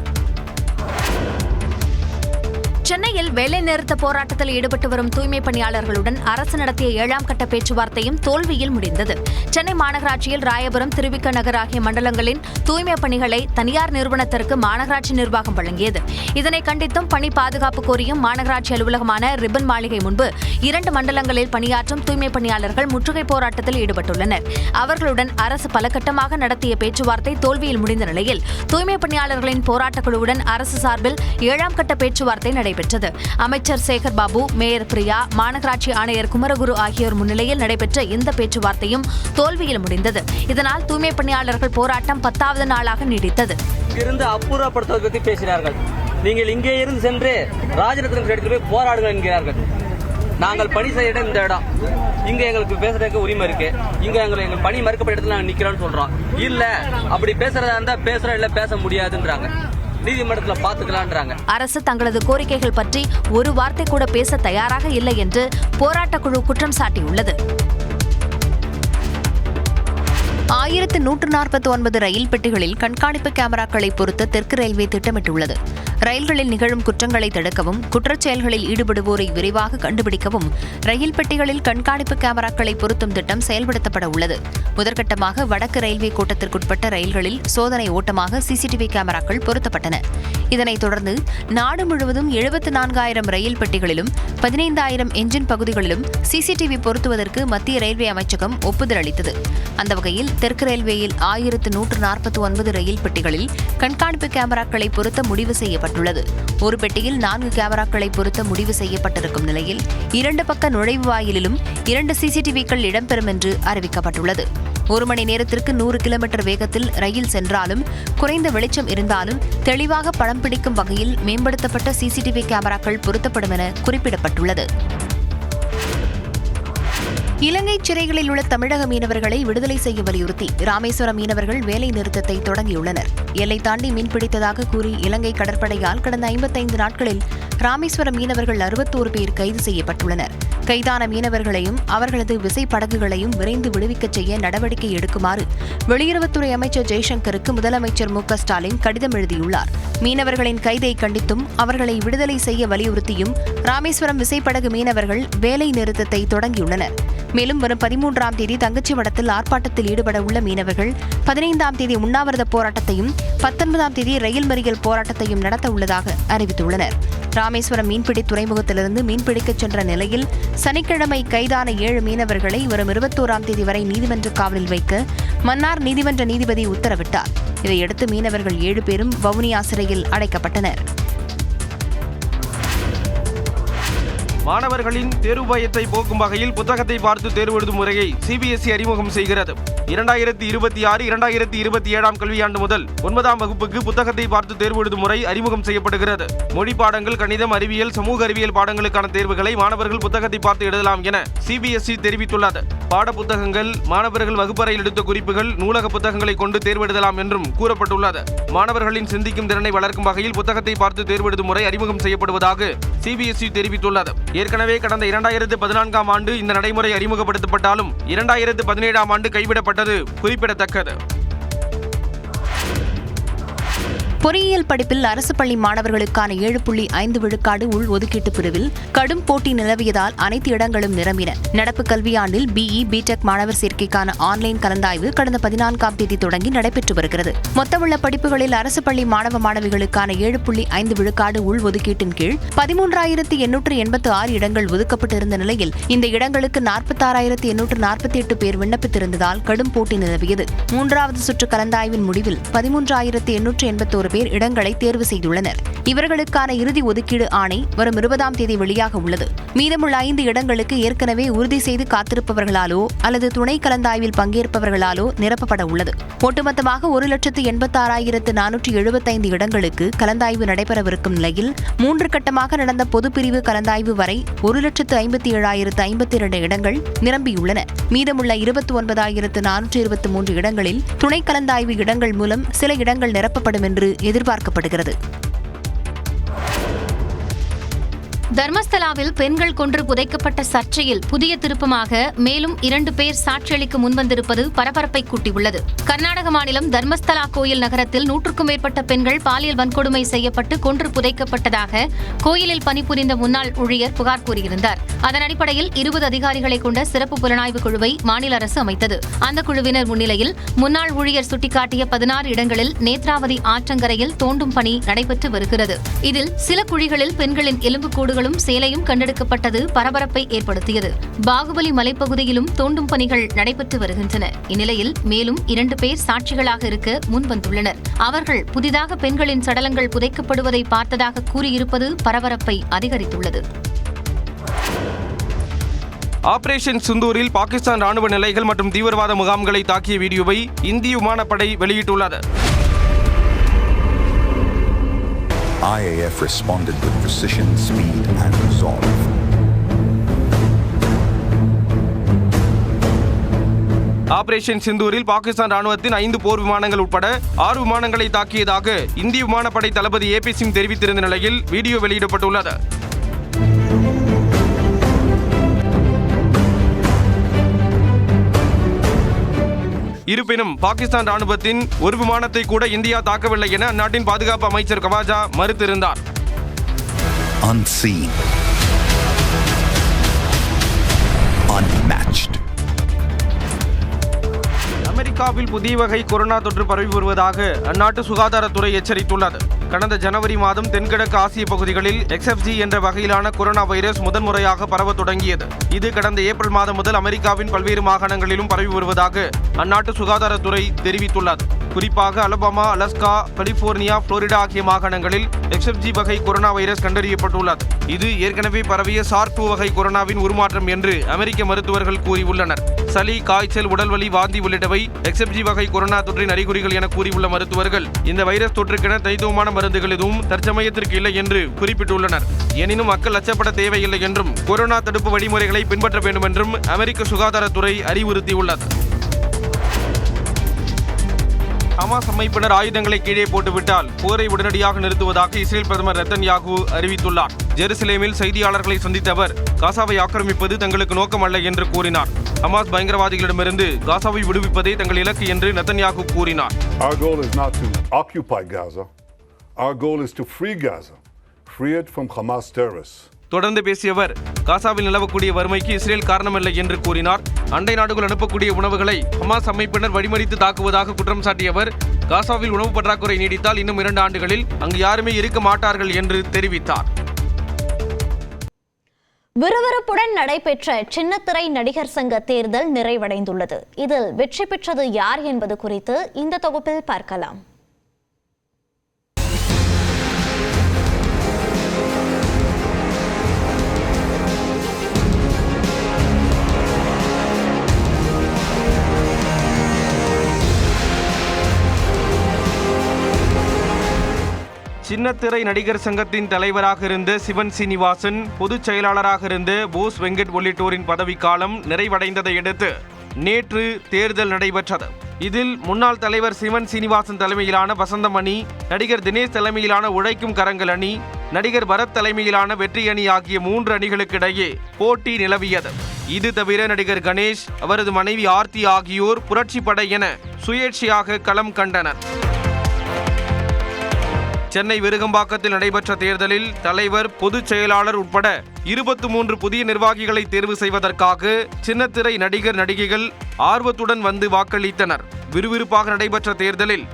சென்னையில் வேலைநிறுத்த போராட்டத்தில் ஈடுபட்டு வரும் தூய்மை பணியாளர்களுடன் அரசு நடத்திய 7ஆம் கட்ட பேச்சுவார்த்தையும் தோல்வியில் முடிந்தது. சென்னை மாநகராட்சியில் ராயபுரம், திருவிக நகர் ஆகிய மண்டலங்களின் தூய்மை பணிகளை தனியார் நிறுவனத்திற்கு மாநகராட்சி நிர்வாகம் வழங்கியது. இதனை கண்டித்தும் பணி பாதுகாப்பு கோரியும் மாநகராட்சி அலுவலகமான ரிப்பன் மாளிகை முன்பு 2 மண்டலங்களில் பணியாற்றும் தூய்மை பணியாளர்கள் முற்றுகை போராட்டத்தில் ஈடுபட்டுள்ளனர். அவர்களுடன் அரசு பல கட்டமாக நடத்திய பேச்சுவார்த்தை தோல்வியில் முடிந்த நிலையில் தூய்மை பணியாளர்களின் போராட்டக் குழுவுடன் அரசு சார்பில் 7ஆம் கட்ட பேச்சுவார்த்தை நடைபெற்றது. அமைச்சர் சேகர் பாபு, மேயர் பிரியா, மாநகராட்சி ஆணையர் குமரகுரு ஆகியோர் முன்னிலையில் நடைபெற்ற இந்த பேச்சுவார்த்தையும் தோல்வியில் முடிந்தது. இதனால் தூய்மை பணியாளர்கள் போராட்டம் 10வது நாளாக நீடித்தது. இருந்து அப்புறப்படுத்துவது பற்றி பேசினார்கள். நீங்கள் இங்கே இருந்து சென்று ராஜரத்னம் இடத்தில் போய் போராடுங்கள் என்கிறார்கள். நாங்கள் பணி செய்ய இடம் இந்த இடம், இங்க எங்களுக்கு பேசுறதுக்கு உரிமை இருக்கு, இங்க எங்களுக்கு பணி மறுக்கப்பட்ட இடத்துல நாங்கள் நிக்கிறோம்னு சொல்றோம். இல்ல அப்படி பேசுறதா இருந்தா பேசுறோம், இல்ல பேச முடியாதுன்றாங்க. நீதிமன்றத்தில் பார்த்துக்கலான்றாங்க. அரசு தங்களது கோரிக்கைகள் பற்றி ஒரு வார்த்தை கூட பேச தயாராக இல்லை என்று போராட்டக் குழு குற்றம் சாட்டியுள்ளது. 1149 ரயில் பெட்டிகளில் கண்காணிப்பு கேமராக்களை பொருத்த தெற்கு ரயில்வே திட்டமிட்டுள்ளது. ரயில்களில் நிகழும் குற்றங்களை தடுக்கவும், குற்றச் செயல்களில் ஈடுபடுவோரை விரைவாக கண்டுபிடிக்கவும் ரயில் பெட்டிகளில் கண்காணிப்பு கேமராக்களை பொருத்தும் திட்டம் செயல்படுத்தப்பட உள்ளது. முதற்கட்டமாக வடக்கு ரயில்வே கோட்டத்திற்குட்பட்ட ரயில்களில் சோதனை ஓட்டமாக சிசிடிவி கேமராக்கள் பொருத்தப்பட்டன. இதனைத் தொடர்ந்து நாடு முழுவதும் 74,000 ரயில் பெட்டிகளிலும் 15,000 எஞ்சின் பகுதிகளிலும் சிசிடிவி பொருத்துவதற்கு மத்திய ரயில்வே அமைச்சகம் ஒப்புதல் அளித்தது. அந்த வகையில் தெற்கு ரயில்வேயில் 1149 ரயில் பெட்டிகளில் கண்காணிப்பு கேமராக்களை பொருத்த முடிவு செய்யப்பட்டுள்ளது. ஒரு பெட்டியில் 4 கேமராக்களை பொருத்த முடிவு செய்யப்பட்டிருக்கும் நிலையில் 2 பக்க நுழைவு வாயிலிலும் 2 சிசிடிவிக்கள் இடம்பெறும் என்று அறிவிக்கப்பட்டுள்ளது. 1 மணி நேரத்திற்கு 100 கிலோமீட்டர் வேகத்தில் ரயில் சென்றாலும், குறைந்த வெளிச்சம் இருந்தாலும் தெளிவாக படம் பிடிக்கும் வகையில் மேம்படுத்தப்பட்ட சிசிடிவி கேமராக்கள் பொருத்தப்படும் என குறிப்பிடப்பட்டுள்ளது. இலங்கை சிறைகளில் உள்ள தமிழக மீனவர்களை விடுதலை செய்ய வலியுறுத்தி ராமேஸ்வரம் மீனவர்கள் வேலை நிறுத்தத்தை தொடங்கியுள்ளனர். எல்லை தாண்டி மீன்பிடித்ததாக கூறி இலங்கை கடற்படையால் கடந்த 55 நாட்களில் ராமேஸ்வரம் மீனவர்கள் 61 பேர் கைது செய்யப்பட்டுள்ளனர். கைதான மீனவர்களையும் அவர்களது விசைப்படகுகளையும் விரைந்து விடுவிக்கச் செய்ய நடவடிக்கை எடுக்குமாறு வெளியுறவுத்துறை அமைச்சர் ஜெய்சங்கருக்கு முதலமைச்சர் மு க ஸ்டாலின் கடிதம் எழுதியுள்ளார். மீனவர்களின் கைதை கண்டித்தும் அவர்களை விடுதலை செய்ய வலியுறுத்தியும் ராமேஸ்வரம் விசைப்படகு மீனவர்கள் வேலை நிறுத்தத்தை தொடங்கியுள்ளனர். மேலும் வரும் 13ஆம் தேதி தங்கச்சிமடத்தில் ஆர்ப்பாட்டத்தில் ஈடுபட உள்ள மீனவர்கள் 15ஆம் தேதி உண்ணாவிரத போராட்டத்தையும் 19ஆம் தேதி ரயில் மறியல் போராட்டத்தையும் நடத்த உள்ளதாக அறிவித்துள்ளனர். ராமேஸ்வரம் மீன்பிடி துறைமுகத்திலிருந்து மீன்பிடிக்கச் சென்ற நிலையில் சனிக்கிழமை கைதான 7 மீனவர்களை வரும் 21ஆம் தேதி வரை நீதிமன்ற காவலில் வைக்க மன்னார் நீதிமன்ற நீதிபதி உத்தரவிட்டார். இதையடுத்து மீனவர்கள் 7 பேரும் வவுனியா சிறையில் அடைக்கப்பட்டனர். மாணவர்களின் தேர்வு பயத்தை போக்கும் வகையில் புத்தகத்தை பார்த்து தேர்வு எழுதும் முறையை சிபிஎஸ்இ அறிமுகம் செய்கிறது. 2026-2027 கல்வியாண்டு முதல் 9ஆம் வகுப்புக்கு புத்தகத்தை பார்த்து தேர்வு எழுதும் முறை அறிமுகம் செய்யப்படுகிறது. மொழி பாடங்கள், கணிதம், அறிவியல், சமூக அறிவியல் பாடங்களுக்கான தேர்வுகளை மாணவர்கள் புத்தகத்தை பார்த்து எழுதலாம் என சிபிஎஸ்இ தெரிவித்துள்ளது. பாட புத்தகங்கள், மாணவர்கள் வகுப்பறையில் எடுத்த குறிப்புகள், நூலக புத்தகங்களை கொண்டு தேர்வு எழுதலாம் என்றும் கூறப்பட்டுள்ளது. மாணவர்களின் சிந்திக்கும் திறனை வளர்க்கும் வகையில் புத்தகத்தை பார்த்து தேர்வு எழுதும் முறை அறிமுகம் செய்யப்படுவதாக சிபிஎஸ்இ தெரிவித்துள்ளது. ஏற்கனவே கடந்த 2014ஆம் ஆண்டு இந்த நடைமுறை அறிமுகப்படுத்தப்பட்டாலும் 2017ஆம் ஆண்டு கைவிடப்பட்டது குறிப்பிடத்தக்கது. பொறியியல் படிப்பில் அரசு பள்ளி மாணவர்களுக்கான 7.5 விழுக்காடு உள் ஒதுக்கீட்டு பிரிவில் கடும் போட்டி நிலவியதால் அனைத்து இடங்களும் நிரம்பின. நடப்பு கல்வியாண்டில் பிஇ, பிடெக் மாணவர் சேர்க்கைக்கான ஆன்லைன் கலந்தாய்வு கடந்த 14ஆம் தேதி தொடங்கி நடைபெற்று வருகிறது. மொத்தமுள்ள படிப்புகளில் அரசு பள்ளி மாணவ மாணவிகளுக்கான 7.5 விழுக்காடு உள் ஒதுக்கீட்டின் கீழ் 13,886 இடங்கள் ஒதுக்கப்பட்டிருந்த நிலையில் இந்த இடங்களுக்கு 46,848 பேர் விண்ணப்பித்திருந்ததால் கடும் போட்டி நிலவியது. 3வது சுற்று கலந்தாய்வின் முடிவில் 13,881 பேர் இடங்களை தேர்வு செய்துள்ளனர். இவர்களுக்கான இறுதி ஒதுக்கீடு ஆணை வரும் 20ஆம் தேதி வெளியாக உள்ளது. மீதமுள்ள 5 இடங்களுக்கு ஏற்கனவே உறுதி செய்து காத்திருப்பவர்களாலோ அல்லது துணை கலந்தாய்வில் பங்கேற்பவர்களாலோ நிரப்பப்பட உள்ளது. ஒட்டுமொத்தமாக 1,86,475 இடங்களுக்கு கலந்தாய்வு நடைபெறவிருக்கும் நிலையில் 3 கட்டமாக நடந்த பொதுப்பிரிவு கலந்தாய்வு வரை 1,57,052 இடங்கள் நிரம்பியுள்ளன. மீதமுள்ள 29,423 இடங்களில் துணை கலந்தாய்வு இடங்கள் மூலம் சில இடங்கள் நிரப்பப்படும் என்று எதிர்பார்க்கப்படுகிறது. தர்மஸ்தலாவில் பெண்கள் கொன்று புதைக்கப்பட்ட சர்ச்சையில் புதிய திருப்பமாக மேலும் 2 பேர் சாட்சியளிக்க முன்வந்திருப்பது பரபரப்பை கூட்டியுள்ளது. கர்நாடக மாநிலம் தர்மஸ்தலா கோயில் நகரத்தில் 100க்கும் மேற்பட்ட பெண்கள் பாலியல் வன்கொடுமை செய்யப்பட்டு கொன்று புதைக்கப்பட்டதாக கோயிலில் பணிபுரிந்த முன்னாள் ஊழியர் புகார் கூறியிருந்தார். அதன் அடிப்படையில் 20 அதிகாரிகளை கொண்ட சிறப்பு புலனாய்வு குழுவை மாநில அரசு அமைத்தது. அந்த குழுவினர் முன்னிலையில் முன்னாள் ஊழியர் சுட்டிக்காட்டிய 16 இடங்களில் நேத்ராவதி ஆற்றங்கரையில் தோண்டும் பணி நடைபெற்று வருகிறது. இதில் சில குழிகளில் பெண்களின் எலும்புக்கூடுகள் சேலையும் கண்டெடுக்கப்பட்டது பரபரப்பை ஏற்படுத்தியது. பாகுபலி மலைப்பகுதியிலும் தோண்டும் பணிகள் நடைபெற்று வருகின்றன. இந்நிலையில் மேலும் 2 பேர் சாட்சிகளாக இருக்க முன்வந்துள்ளனர். அவர்கள் புதிதாக பெண்களின் சடலங்கள் புதைக்கப்படுவதை பார்த்ததாக கூறியிருப்பது பரபரப்பை அதிகரித்துள்ளது. ஆபரேஷன் சிந்தூரில் பாகிஸ்தான் ராணுவ நிலைகள் மற்றும் தீவிரவாத முகாம்களை தாக்கிய வீடியோவை இந்திய விமானப்படை வெளியிட்டுள்ளது. IAF responded with precision, speed and resolve. Operation சிந்தூரில் பாகிஸ்தான் ராணுவத்தின் 5 போர் விமானங்கள் உட்பட 6 விமானங்களை தாக்கியதாக இந்திய விமானப்படை தளபதி AP சிங் தெரிவித்திருந்த நிலையில் வீடியோ வெளியிடப்பட்டுள்ளது. இருப்பினும் பாகிஸ்தான் ராணுவத்தின் ஒரு விமானத்தை கூட இந்தியா தாக்கவில்லை என அந்நாட்டின் பாதுகாப்பு அமைச்சர் கவாஜா மறுத்திருந்தார். Unseen. Unmatched. அமெரிக்காவில் புதிய வகை கொரோனா தொற்று பரவி வருவதாக அந்நாட்டு சுகாதாரத்துறை எச்சரித்துள்ளது. கடந்த ஜனவரி மாதம் தென்கிழக்கு ஆசிய பகுதிகளில் XFG என்ற வகையிலான கொரோனா வைரஸ் முதன்முறையாக பரவ தொடங்கியது. இது கடந்த ஏப்ரல் மாதம் முதல் அமெரிக்காவின் பல்வேறு மாகாணங்களிலும் பரவி வருவதாக அந்நாட்டு சுகாதாரத்துறை தெரிவித்துள்ளது. குறிப்பாக அலபாமா, அலஸ்கா, கலிபோர்னியா, புளோரிடா ஆகிய மாகாணங்களில் XFG வகை கொரோனா வைரஸ் கண்டறியப்பட்டுள்ளது. இது ஏற்கனவே பரவிய SARS-2 வகை கொரோனாவின் உருமாற்றம் என்று அமெரிக்க மருத்துவர்கள் கூறியுள்ளனர். சளி, காய்ச்சல், உடல்வலி, வாந்தி உள்ளிட்டவை XFG வகை கொரோனா தொற்றின் அறிகுறிகள் என கூறியுள்ள மருத்துவர்கள் இந்த வைரஸ் தொற்றுக்கென தனித்துவமான மருந்துகள் எதுவும் தற்சமயத்திற்கு இல்லை என்று குறிப்பிட்டுள்ளனர். எனினும் மக்கள் அச்சப்பட தேவையில்லை என்றும் கொரோனா தடுப்பு வழிமுறைகளை பின்பற்ற வேண்டும் என்றும் அமெரிக்க சுகாதாரத்துறை அறிவுறுத்தியுள்ளது. ஹமாஸ் அமைப்பினர் ஆயுதங்களை கீழே போட்டுவிட்டால் போரை உடனடியாக நிறுத்துவதாக இஸ்ரேல் பிரதமர் நெத்தன்யாகு அறிவித்துள்ளார். ஜெருசலேமில் செய்தியாளர்களை சந்தித்த அவர் காசாவை ஆக்கிரமிப்பது தங்களுக்கு நோக்கம் அல்ல என்று கூறினார். ஹமாஸ் பயங்கரவாதிகளிடமிருந்து காசாவை விடுவிப்பதே தங்கள் இலக்கு என்று நெத்தன்யாகு கூறினார். Our goal is not to occupy Gaza. Our goal is to free Gaza. Free it from Hamas terrorists. தொடர்ந்து பேசிய அவர் காசாவில் நிலவக்கூடிய வறுமைக்கு இஸ்ரேல் காரணமில்லை என்று கூறினார். அண்டை நாடுகள் அனுப்பக்கூடிய உணவுகளை ஹமாஸ் அமைப்பினர் வழிமறித்து தாக்குவதாக குற்றம் சாட்டிய அவர் காசாவில் உணவு பற்றாக்குறை நீடித்தால் இன்னும் 2 ஆண்டுகளில் அங்கு யாருமே இருக்க மாட்டார்கள் என்று தெரிவித்தார். விறுவிறுப்புடன் நடைபெற்ற சின்னத்திரை நடிகர் சங்க தேர்தல் நிறைவடைந்துள்ளது. இதில் வெற்றி பெற்றது யார் என்பது குறித்து இந்த தொகுப்பில் பார்க்கலாம். சின்னத்திரை நடிகர் சங்கத்தின் தலைவராக இருந்த சிவன் சீனிவாசன், பொதுச் செயலாளராக இருந்த போஸ் வெங்கட் உள்ளிட்டோரின் பதவிக்காலம் நிறைவடைந்ததை அடுத்து நேற்று தேர்தல் நடைபெற்றது. இதில் முன்னாள் தலைவர் சிவன் சீனிவாசன் தலைமையிலான வசந்தம் அணி, நடிகர் தினேஷ் தலைமையிலான உழைக்கும் கரங்கள் அணி, நடிகர் பரத் தலைமையிலான வெற்றி அணி ஆகிய 3 அணிகளுக்கு இடையே போட்டி நிலவியது. இது தவிர நடிகர் கணேஷ், அவரது மனைவி ஆர்த்தி ஆகியோர் புரட்சி படை என சுயேட்சையாக களம் கண்டனர். சென்னை விருகம்பாக்கத்தில் நடைபெற்ற தேர்தலில் தலைவர், பொதுச் செயலாளர் உட்பட 23 புதிய நிர்வாகிகளை தேர்வு செய்வதற்காக சின்னத்திரை நடிகர், நடிகைகள் ஆர்வத்துடன் வந்து வாக்களித்தனர். விறுவிறுப்பாக நடைபெற்ற தேர்தலில்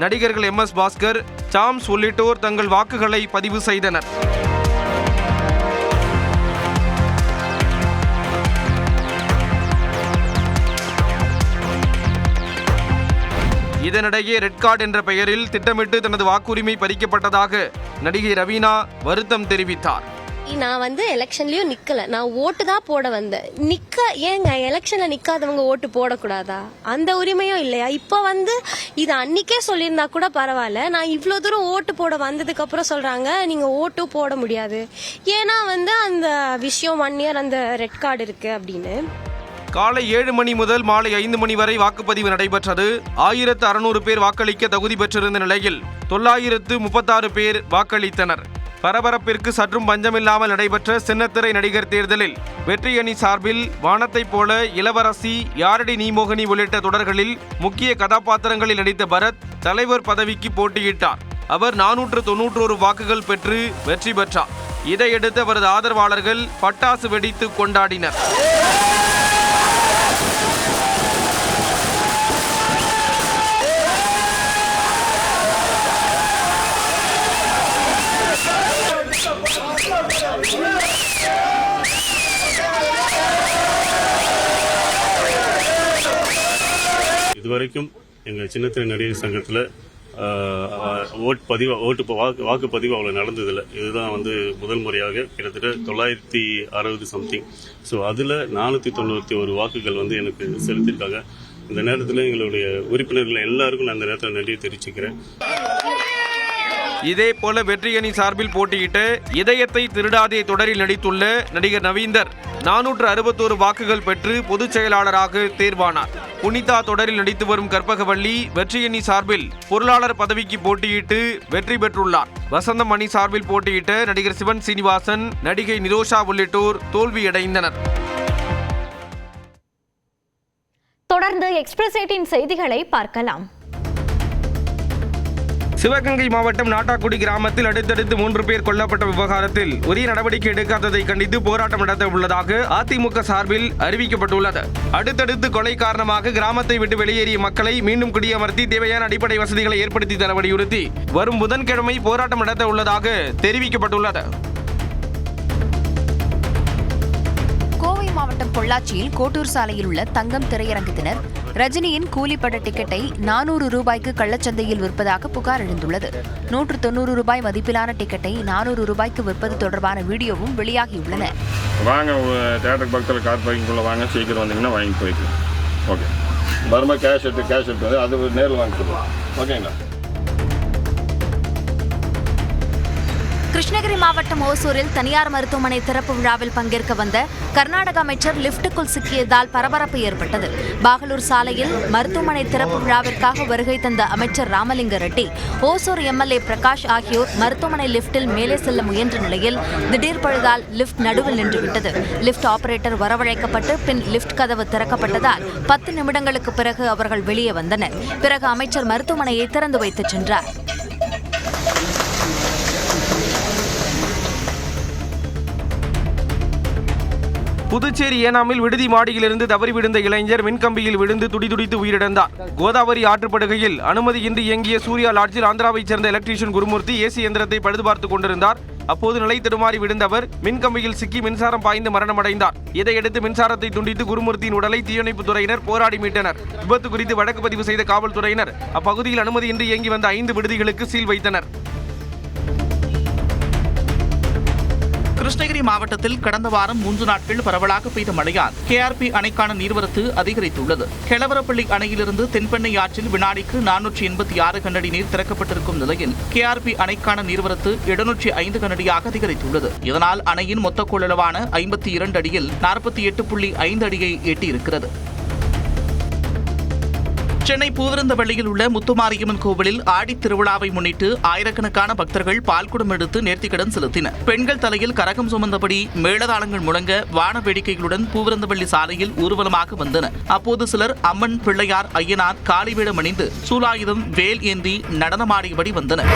நடிகர்கள் MS பாஸ்கர், சாம்ஸ் உள்ளிட்டோர் தங்கள் வாக்குகளை பதிவு செய்தனர். இதனிடையே ரெட் கார்டு என்ற பெயரில் திட்டமிட்டு தனது வாக்குரிமை பறிக்கப்பட்டதாக நடிகை ரவீனா வருத்தம் தெரிவித்தார். நான் எலெக்ஷன்லயும் நிக்கல, நான் ஓட்டு தான் போட வந்தேன். ஏங்க எலெக்ஷன்ல நிக்காதவங்க ஓட்டு போடக்கூடாதா? அந்த உரிமையும் இல்லையா? இப்போ இது அன்னைக்கே சொல்லியிருந்தா கூட பரவாயில்ல. நான் இவ்வளவு தூரம் ஓட்டு போட வந்ததுக்கு அப்புறம் சொல்றாங்க நீங்க ஓட்டு போட முடியாது. ஏன்னா அந்த விஷயம் 1 year அந்த ரெட் கார்டு இருக்கு அப்படின்னு. காலை 7 மணி முதல் மாலை 5 மணி வரை வாக்குப்பதிவு நடைபெற்றது. 1600 பேர் வாக்களிக்க தகுதி பெற்றிருந்த நிலையில் 936 பேர் வாக்களித்தனர். பரபரப்பிற்கு சற்றும் பஞ்சமில்லாமல் நடைபெற்ற சின்னத்திரை நடிகர் தேர்தலில் வெற்றி அணி சார்பில் வானத்தை போல, இளவரசி, யாரடி நீமோகினி உள்ளிட்ட தொடர்களில் முக்கிய கதாபாத்திரங்களில் நடித்த பரத் தலைவர் பதவிக்கு போட்டியிட்டார். அவர் 491 வாக்குகள் பெற்று வெற்றி பெற்றார். இதையடுத்து அவரது ஆதரவாளர்கள் பட்டாசு வெடித்து கொண்டாடினர். இதுவரைக்கும் எங்கள் சின்னத்திரை நடிகர் சங்கத்தில் வாக்குப்பதிவு அவ்வளோ நடந்ததில்லை. இதுதான் முதல் முறையாக கிட்டத்தட்ட 960 சம்திங். ஸோ அதில் 491 வாக்குகள் எனக்கு செலுத்தியிருக்காங்க. இந்த நேரத்தில் எங்களுடைய உறுப்பினர்கள் எல்லாருக்கும் நான் இந்த நேரத்தில் நன்றி தெரிவிச்சுக்கிறேன். இதே போல வெற்றி அணி சார்பில் போட்டியிட்டு இதயத்தை திருடாதே தொடரில் நடித்துள்ள நடிகர் நவீந்தர் 461 வாக்குகள் பெற்று பொதுச் செயலாளராக தேர்வானார். புனிதா தொடரில் நடித்து வரும் கற்பகவள்ளி வெற்றி அணி சார்பில் பொருளாளர் பதவிக்கு போட்டியிட்டு வெற்றி பெற்றுள்ளார். வசந்தம் அணி சார்பில் போட்டியிட்ட நடிகர் சிவன் சீனிவாசன், நடிகை நிரோஷா உள்ளிட்டோர் தோல்வியடைந்தனர். தொடர்ந்து எக்ஸ்பிரஸ் 8 செய்திகளை பார்க்கலாம். சிவகங்கை மாவட்டம் நாட்டாக்குடி கிராமத்தில் அடுத்தடுத்து 3 பேர் கொல்லப்பட்ட விவகாரத்தில் உரிய நடவடிக்கை எடுக்காததை கண்டித்து போராட்டம் நடத்த உள்ளதாக அதிமுக சார்பில் அறிவிக்கப்பட்டுள்ளது. அடுத்தடுத்து கொலை காரணமாக கிராமத்தை விட்டு வெளியேறிய மக்களை மீண்டும் குடியமர்த்தி தேவையான அடிப்படை வசதிகளை ஏற்படுத்தி தர வலியுறுத்தி வரும் புதன்கிழமை போராட்டம் நடத்த உள்ளதாக தெரிவிக்கப்பட்டுள்ளது. கோவை மாவட்டம் பொள்ளாச்சியில் கோட்டூர் சாலையில் உள்ள தங்கம் திரையரங்கத்தினர் ரஜினியின் கூலிப்பட டிக்கெட்டை 400 ரூபாய்க்கு கள்ளச்சந்தையில் விற்பதாக புகார் எழுந்துள்ளது. 190 ரூபாய் மதிப்பிலான டிக்கெட்டை 400 ரூபாய்க்கு விற்பது தொடர்பான வீடியோவும் வெளியாகியுள்ளன. வாங்க, தியேட்டர் பக்கத்தில் கார் பார்க்கிங்குள்ள வாங்க, சீக்கிரம் வந்தீங்கன்னா வாங்கி போய்க்கலாம். ஓகே, வரும்போது கேஷ் எடுத்து அது நேரில் வாங்கி கொடுக்கலாம். ஓகேங்களா? கிருஷ்ணகிரி மாவட்டம் ஓசூரில் தனியார் மருத்துவமனை திறப்பு விழாவில் பங்கேற்க வந்த கர்நாடக அமைச்சர் லிப்டுக்குள் சிக்கியதால் பரபரப்பு ஏற்பட்டது. பாகலூர் சாலையில் மருத்துவமனை திறப்பு விழாவிற்காக வருகை தந்த அமைச்சர் ராமலிங்க ரெட்டி, ஓசூர் MLA பிரகாஷ் ஆகியோர் மருத்துவமனை லிப்டில் மேலே செல்ல முயன்ற நிலையில் திடீர் பழுதால் லிப்ட் நடுவில் நின்றுவிட்டது. லிப்ட் ஆபரேட்டர் வரவழைக்கப்பட்டு பின் லிப்ட் கதவு திறக்கப்பட்டதால் 10 நிமிடங்களுக்கு பிறகு அவர்கள் வெளியே வந்தனர். பிறகு அமைச்சர் மருத்துவமனையை திறந்து வைத்து சென்றார். புதுச்சேரி ஏனாமில் விடுதி மாடியிலிருந்து தவறி விழுந்த இளைஞர் மின்கம்பியில் விழுந்து துடிதுடித்து உயிரிழந்தார். கோதாவரி ஆற்றுப்படுகையில் அனுமதியின்றி இயங்கிய சூர்யா லாட்ஜில் ஆந்திராவைச் சேர்ந்த எலக்ட்ரீஷியன் குருமூர்த்தி ஏசி எந்திரத்தை பழுது பார்த்துக் கொண்டிருந்தார். அப்போது நிலை தடுமாறி விழுந்த அவர் மின்கம்பியில் சிக்கி மின்சாரம் பாய்ந்து மரணமடைந்தார். இதையடுத்து மின்சாரத்தை துண்டித்து குருமூர்த்தியின் உடலை தீயணைப்புத் துறையினர் போராடி மீட்டனர். விபத்து குறித்து வழக்கு பதிவு செய்த காவல்துறையினர் அப்பகுதியில் அனுமதியின்றி இயங்கி வந்த 5 விடுதிகளுக்கு சீல் வைத்தனர். கிருஷ்ணகிரி மாவட்டத்தில் கடந்த வாரம் 3 நாட்கள் பரவலாக பெய்த மழையால் KRP அணைக்கான நீர்வரத்து அதிகரித்துள்ளது. கெளவரப்பள்ளி அணையிலிருந்து தென்பெண்ணை ஆற்றில் வினாடிக்கு 486 கனஅடி நீர் திறக்கப்பட்டிருக்கும் நிலையில் KRP அணைக்கான நீர்வரத்து 705 கனஅடியாக அதிகரித்துள்ளது. இதனால் அணையின் மொத்த கொள்ளளவான 52 அடியில் 48.5 அடியை எட்டியிருக்கிறது. சென்னை பூவிருந்தவள்ளியில் உள்ள முத்துமாரியம்மன் கோவிலில் ஆடித் திருவிழாவை முன்னிட்டு ஆயிரக்கணக்கான பக்தர்கள் பால்குடம் எடுத்து நேர்த்திக்கடன் செலுத்தினர். பெண்கள் தலையில் கரகம் சுமந்தபடி மேளதாளங்கள் முழங்க வான வேடிக்கைகளுடன் பூவிருந்தவள்ளி சாலையில் ஊர்வலமாக வந்தனர். அப்போது சிலர் அம்மன், பிள்ளையார், ஐயனார் காளி வேடம் அணிந்து சூலாயுதம், வேல் ஏந்தி நடனமாடியபடி வந்தனர்.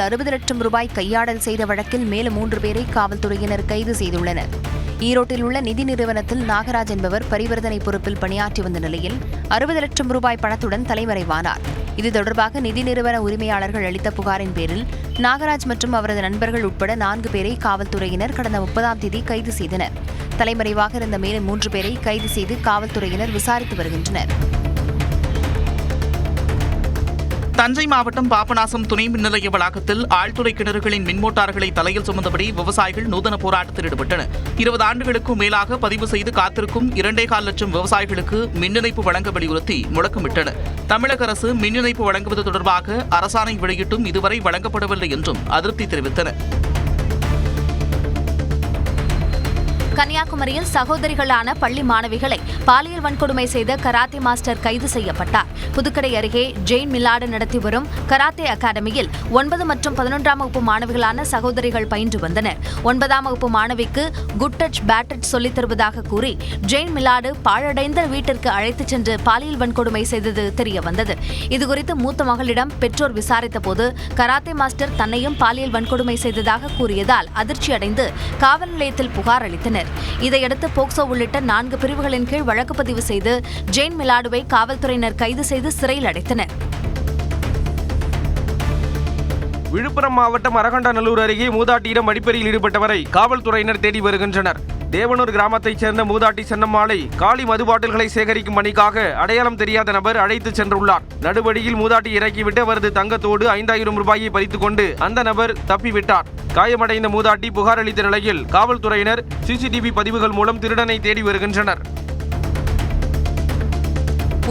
சுமார் 60 லட்சம் ரூபாய் கையாடல் செய்த வழக்கில் மேலும் 3 பேரை காவல்துறையினர் கைது செய்துள்ளனர். ஈரோட்டில் உள்ள நிதி நிறுவனத்தில் நாகராஜ் என்பவர் பரிவர்த்தனை பொறுப்பில் பணியாற்றி வந்த நிலையில் 60 லட்சம் ரூபாய் பணத்துடன் தலைமறைவானார். இது தொடர்பாக நிதி நிறுவன உரிமையாளர்கள் அளித்த புகாரின் பேரில் நாகராஜ் மற்றும் அவரது நண்பர்கள் உட்பட 4 பேரை காவல்துறையினர் கடந்த 30ஆம் தேதி கைது செய்தனர். தலைமறைவாக இருந்த மேலும் 3 பேரை கைது செய்து காவல்துறையினர் விசாரித்து வருகின்றனர். தஞ்சை மாவட்டம் பாபநாசம் துணை மின் நிலைய வளாகத்தில் ஆழ்துளை கிணறுகளின் மின்மோட்டார்களை தலையில் சுமந்தபடி விவசாயிகள் நூதன போராட்டத்தில் ஈடுபட்டனர். 20 ஆண்டுகளுக்கும் மேலாக பதிவு செய்து காத்திருக்கும் 2.25 லட்சம் விவசாயிகளுக்கு மின் இணைப்பு வழங்க வலியுறுத்தி முழக்கமிட்டனர். தமிழக அரசு மின் இணைப்பு வழங்குவது தொடர்பாக அரசாணை வெளியிட்டும் இதுவரை வழங்கப்படவில்லை என்றும் அதிருப்தி தெரிவித்தனர். கன்னியாகுமரியில் சகோதரிகளான பள்ளி மாணவிகளை பாலியல் வன்கொடுமை செய்த கராத்தே மாஸ்டர் கைது செய்யப்பட்டார். புதுக்கடை அருகே ஜெயின் மிலாடு நடத்தி வரும் கராத்தே அகாடமியில் 9 மற்றும் 11ஆம் வகுப்பு மாணவிகளான சகோதரிகள் பயின்று வந்தனர். 9ஆம் வகுப்பு மாணவிக்கு குட் டச் பேட் டச் சொல்லித் தருவதாக கூறி ஜெயின் மிலாடு பாழடைந்த வீட்டிற்கு அழைத்துச் சென்று பாலியல் வன்கொடுமை செய்தது தெரியவந்தது. இதுகுறித்து மூத்த மகளிடம் பெற்றோர் விசாரித்தபோது கராத்தே மாஸ்டர் தன்னையும் பாலியல் வன்கொடுமை செய்ததாக கூறியதால் அதிர்ச்சியடைந்து காவல் நிலையத்தில் புகார் அளித்தனர். இதையடுத்து போக்சோ உள்ளிட்ட 4 பிரிவுகளின் கீழ் வழக்கு பதிவு செய்து ஜெயின் மிலாடுவை காவல்துறையினர் கைது செய்து சிறையில் அடைத்தனர். விழுப்புரம் மாவட்டம் அரகண்டநல்லூர் அருகே மூதாட்டியிடம் வழிப்பறியில் ஈடுபட்டவரை காவல்துறையினர் தேடி வருகின்றனர். தேவனூர் கிராமத்தைச் சேர்ந்த மூதாட்டி சென்னம்மாளை காலி மது பாட்டில்களை சேகரிக்கும் பணிக்காக அடையாளம் தெரியாத நபர் அழைத்துச் சென்றுள்ளார். நடுவழியில் மூதாட்டி இறக்கிவிட்டு அவரது தங்கத்தோடு 5000 ரூபாயை பறித்துக் கொண்டு அந்த நபர் தப்பிவிட்டார். காயமடைந்த மூதாட்டி புகார் அளித்த நிலையில் காவல்துறையினர் சிசிடிவி பதிவுகள் மூலம் திருடனை தேடி வருகின்றனர்.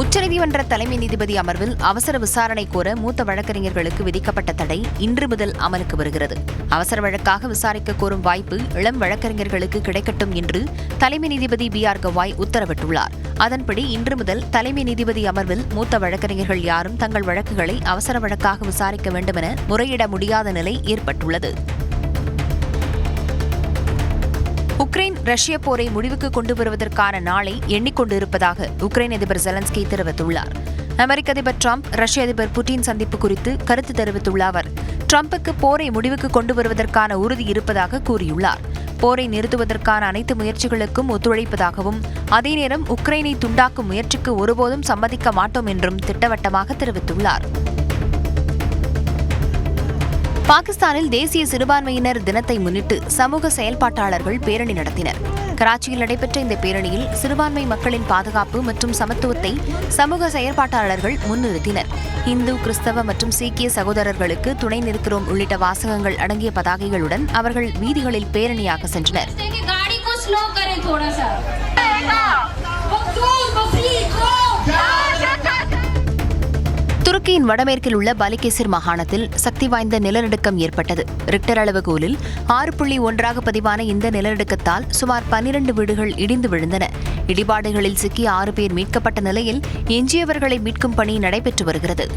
உச்சநீதிமன்ற தலைமை நீதிபதி அமர்வில் அவசர விசாரணை கோர மூத்த வழக்கறிஞர்களுக்கு விதிக்கப்பட்ட தடை இன்று முதல் அமலுக்கு வருகிறது. அவசர வழக்காக விசாரிக்க கோரும் வாய்ப்பு இளம் வழக்கறிஞர்களுக்கு கிடைக்கட்டும் என்று தலைமை நீதிபதி BR கவாய் உத்தரவிட்டுள்ளார். அதன்படி இன்று முதல் தலைமை நீதிபதி அமர்வில் மூத்த வழக்கறிஞர்கள் யாரும் தங்கள் வழக்குகளை அவசர வழக்காக விசாரிக்க வேண்டுமென முறையிட முடியாத நிலை ஏற்பட்டுள்ளது. உக்ரைன் ரஷ்ய போரை முடிவுக்கு கொண்டு வருவதற்கான நாளை எண்ணிக்கொண்டிருப்பதாக உக்ரைன் அதிபர் ஜெலன்ஸ்கி தெரிவித்துள்ளார். அமெரிக்க அதிபர் டிரம்ப் ரஷ்ய அதிபர் புட்டின் சந்திப்பு குறித்து கருத்து தெரிவித்துள்ள அவர் டிரம்புக்கு போரை முடிவுக்கு கொண்டு வருவதற்கான உறுதி இருப்பதாக கூறியுள்ளார். போரை நிறுத்துவதற்கான அனைத்து முயற்சிகளுக்கும் ஒத்துழைப்பதாகவும் அதே நேரம் உக்ரைனை துண்டாக்கும் முயற்சிக்கு ஒருபோதும் சம்மதிக்க மாட்டோம் என்றும் திட்டவட்டமாக தெரிவித்துள்ளார். பாகிஸ்தானில் தேசிய சிறுபான்மையினர் தினத்தை முன்னிட்டு சமூக செயல்பாட்டாளர்கள் பேரணி நடத்தினர். கராச்சியில் நடைபெற்ற இந்த பேரணியில் சிறுபான்மை மக்களின் பாதுகாப்பு மற்றும் சமத்துவத்தை சமூக செயற்பாட்டாளர்கள் முன்னிறுத்தினர். இந்து, கிறிஸ்தவ மற்றும் சீக்கிய சகோதரர்களுக்கு துணை நிற்கிறோம் உள்ளிட்ட வாசகங்கள் அடங்கிய பதாகைகளுடன் அவர்கள் வீதிகளில் பேரணியாக சென்றனர். துருக்கியின் வடமேற்கில் உள்ள பாலிகேசிர் மாகாணத்தில் சக்தி வாய்ந்த நிலநடுக்கம் ஏற்பட்டது. ரிக்டர் அளவுகோலில் 6.1 பதிவான இந்த நிலநடுக்கத்தால் சுமார் 12 வீடுகள் இடிந்து விழுந்தன. இடிபாடுகளில் சிக்கி 6 பேர் மீட்கப்பட்ட நிலையில் எஞ்சியவர்களை மீட்கும் பணி நடைபெற்று வருகிறது.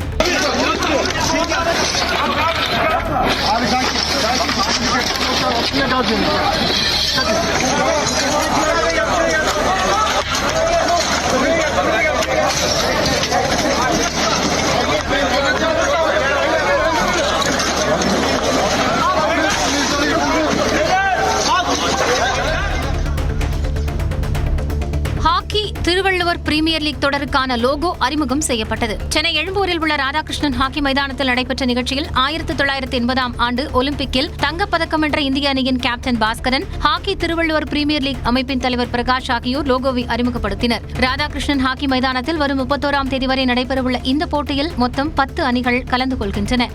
திருவள்ளுவர் பிரீமியர் லீக் தொடருக்கான லோகோ அறிமுகம் செய்யப்பட்டது. சென்னை எழும்பூரில் உள்ள ராதாகிருஷ்ணன் ஹாக்கி மைதானத்தில் நடைபெற்ற நிகழ்ச்சியில் 1980ஆம் ஆண்டு ஒலிம்பிக்கில் தங்கப்பதக்கம் வென்ற இந்திய அணியின் captain Baskaran, hockey Thiruvalluvar premier league அமைப்பின் தலைவர் பிரகாஷ் ஆகியோர் லோகோவை அறிமுகப்படுத்தினர். ராதாகிருஷ்ணன் ஹாக்கி மைதானத்தில் வரும் 31ஆம் தேதி வரை நடைபெறவுள்ள இந்த போட்டியில் மொத்தம் 10 அணிகள் கலந்து கொள்கின்றன.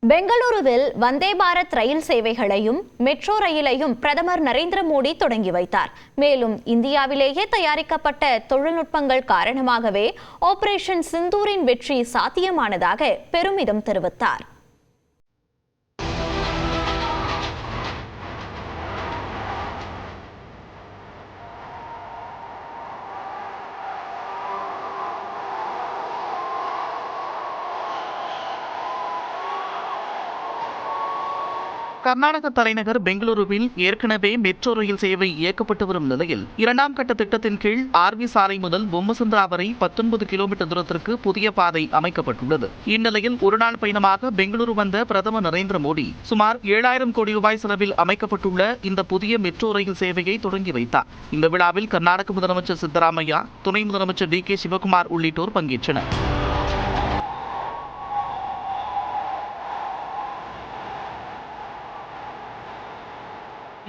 பெங்களூருவில் வந்தே பாரத் ரயில் சேவைகளையும் மெட்ரோ ரயிலையும் பிரதமர் நரேந்திர மோடி தொடங்கி வைத்தார். மேலும் இந்தியாவிலேயே தயாரிக்கப்பட்ட தொழில்நுட்பங்கள் காரணமாகவே ஆபரேஷன் சிந்தூரின் வெற்றி சாத்தியமானதாக பெருமிதம் தெரிவித்தார். கர்நாடக தலைநகர் பெங்களூருவில் ஏற்கனவே மெட்ரோ ரயில் சேவை இயக்கப்பட்டு வரும் நிலையில் 2ஆம் கட்ட திட்டத்தின் கீழ் ஆர்வி சாலை முதல் பொம்மசுந்தரா வரை 19 கிலோமீட்டர் தூரத்திற்கு புதிய பாதை அமைக்கப்பட்டுள்ளது. இந்நிலையில் ஒருநாள் பயணமாக பெங்களூரு வந்த பிரதமர் நரேந்திர மோடி சுமார் 7000 கோடி ரூபாய் செலவில் அமைக்கப்பட்டுள்ள இந்த புதிய மெட்ரோ ரயில் சேவையை தொடங்கி வைத்தார். இந்த விழாவில் கர்நாடக முதலமைச்சர் சித்தராமையா, துணை முதலமைச்சர் டி.கே. சிவகுமார் உள்ளிட்டோர் பங்கேற்றனர்.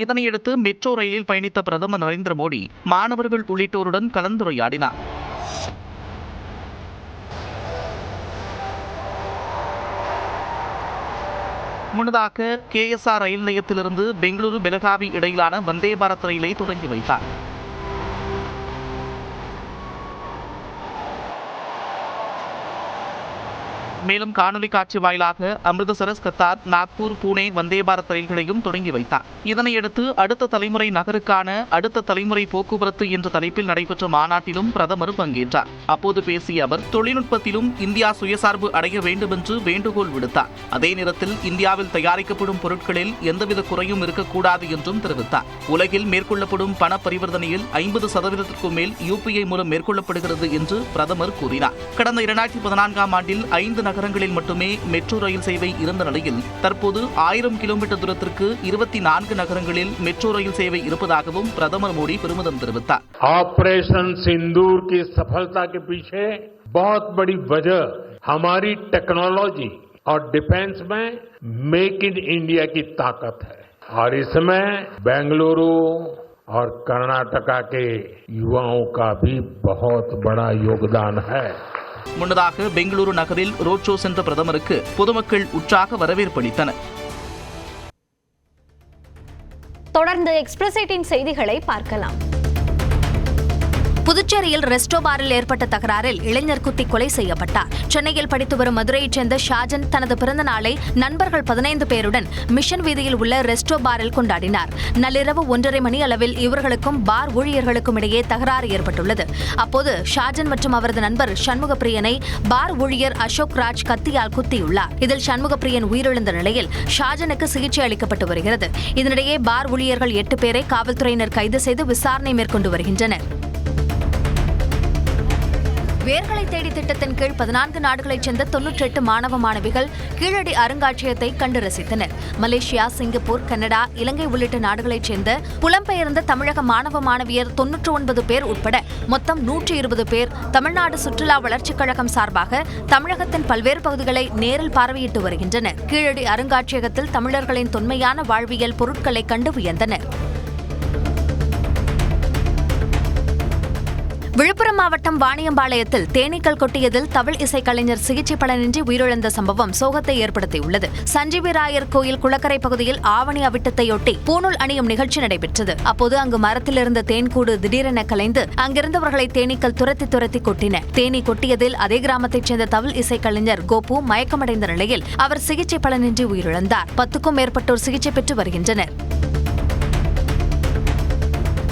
இதனையடுத்து மெட்ரோ ரயிலில் பயணித்த பிரதமர் நரேந்திர மோடி மாணவர்கள் உள்ளிட்டோருடன் கலந்துரையாடினார். முன்னதாக KSR ரயில் நிலையத்திலிருந்து பெங்களூரு பெலகாவி இடையிலான வந்தே பாரத் ரயிலை தொடங்கி வைத்தார். மேலும் காணொலி காட்சி வாயிலாக அமிர்தசரஸ், கத்தார், நாக்பூர், புனே வந்தே பாரத் ரயில்களையும் தொடங்கி வைத்தார். இதனையடுத்து அடுத்த தலைமுறை நகருக்கான அடுத்த தலைமுறை போக்குவரத்து என்ற தலைப்பில் நடைபெற்ற மாநாட்டிலும் பிரதமர் பங்கேற்றார். அப்போது பேசிய அவர் தொழில்நுட்பத்திலும் இந்தியா சுயசார்பு அடைய வேண்டும் என்று வேண்டுகோள் விடுத்தார். அதே நேரத்தில் இந்தியாவில் தயாரிக்கப்படும் பொருட்களில் எந்தவித குறையும் இருக்கக்கூடாது என்றும் தெரிவித்தார். உலகில் மேற்கொள்ளப்படும் பண பரிவர்த்தனையில் 50% மேல் UPI மூலம் மேற்கொள்ளப்படுகிறது என்று பிரதமர் கூறினார். கடந்த 2014ஆம் ஆண்டில் 5 நகரங்களில் மட்டுமே மெட்ரோ ரயில் சேவை இருந்த நிலையில் தற்போது 1000 கிலோமீட்டர் தூரத்திற்கு 24 நகரங்களில் மெட்ரோ ரயில் சேவை இருப்பதாகவும் பிரதமர் மோடி பெருமிதம் தெரிவித்தார். ऑपरेशन सिंदूर की सफलता के पीछे बहुत बड़ी वजह हमारी टेक्नोलॉजी और डिफेंस में मेक इन इंडिया की ताकत है और इसमें बेंगलुरु और कर्नाटका के युवाओं का भी बहुत बड़ा योगदान है. முன்னதாக பெங்களூரு நகரில் ரோட் ஷோ சென்ற பிரதமருக்கு பொதுமக்கள் உற்சாக வரவேற்பு அளித்தனர். தொடர்ந்து எக்ஸ்பிரஸ் 18 செய்திகளை பார்க்கலாம். புதுச்சேரியில் ரெஸ்டோ பாரில் ஏற்பட்ட தகராறில் இளைஞர் குத்தி கொலை செய்யப்பட்டார். சென்னையில் படித்து வரும் மதுரையைச் சேர்ந்த ஷாஜன் தனது பிறந்த நாளை நண்பர்கள் 15 பேருடன் மிஷன் வீதியில் உள்ள ரெஸ்டோ பாரில் கொண்டாடினார். நள்ளிரவு 1:30 மணி அளவில் இவர்களுக்கும் பார் ஊழியர்களுக்கும் இடையே தகராறு ஏற்பட்டுள்ளது. அப்போது ஷாஜன் மற்றும் அவரது நண்பர் சண்முகப்பிரியனை பார் ஊழியர் அசோக் ராஜ் கத்தியால் குத்தியுள்ளார். இதில் சண்முகப்பிரியன் உயிரிழந்த நிலையில் ஷாஜனுக்கு சிகிச்சை அளிக்கப்பட்டு வருகிறது. இதனிடையே பார் ஊழியர்கள் 8 பேரை காவல்துறையினர் கைது செய்து விசாரணை மேற்கொண்டு வருகின்றனர். வேர்களை தேடி திட்டத்தின் கீழ் 14 நாடுகளைச் சேர்ந்த 98 மாணவ மாணவிகள் கீழடி அருங்காட்சியகத்தை கண்டு ரசித்தனர். மலேசியா, சிங்கப்பூர், கனடா, இலங்கை உள்ளிட்ட நாடுகளைச் சேர்ந்த புலம்பெயர்ந்த தமிழக மாணவ மாணவியர் 99 பேர் உட்பட மொத்தம் 120 பேர் தமிழ்நாடு சுற்றுலா வளர்ச்சிக் கழகம் சார்பாக தமிழகத்தின் பல்வேறு பகுதிகளை நேரில் பார்வையிட்டு வருகின்றனர். கீழடி அருங்காட்சியகத்தில் தமிழர்களின் தொன்மையான வாழ்வியல் பொருட்களை கண்டு வியந்தனர். விழுப்புரம் மாவட்டம் வாணியம்பாளையத்தில் தேனீக்கள் கொட்டியதில் தவில் இசைக்கலைஞர் சிகிச்சை பலனின்றி உயிரிழந்த சம்பவம் சோகத்தை ஏற்படுத்தியுள்ளது. சஞ்சீவி ராயர் கோயில் குளக்கரை பகுதியில் ஆவணி அவிட்டத்தையொட்டி பூணூல் அணியும் நிகழ்ச்சி நடைபெற்றது. அப்போது அங்கு மரத்தில் இருந்த தேன்கூடு திடீரென கலைந்து அங்கிருந்தவர்களை தேனீக்கள் துரத்தி கொட்டின. தேனீ கொட்டியதில் அதே கிராமத்தைச் சேர்ந்த தவில் இசைக்கலைஞர் கோபு மயக்கமடைந்த நிலையில் அவர் சிகிச்சை பலனின்றி உயிரிழந்தார். 10க்கும் மேற்பட்டோர் சிகிச்சை பெற்று வருகின்றனர்.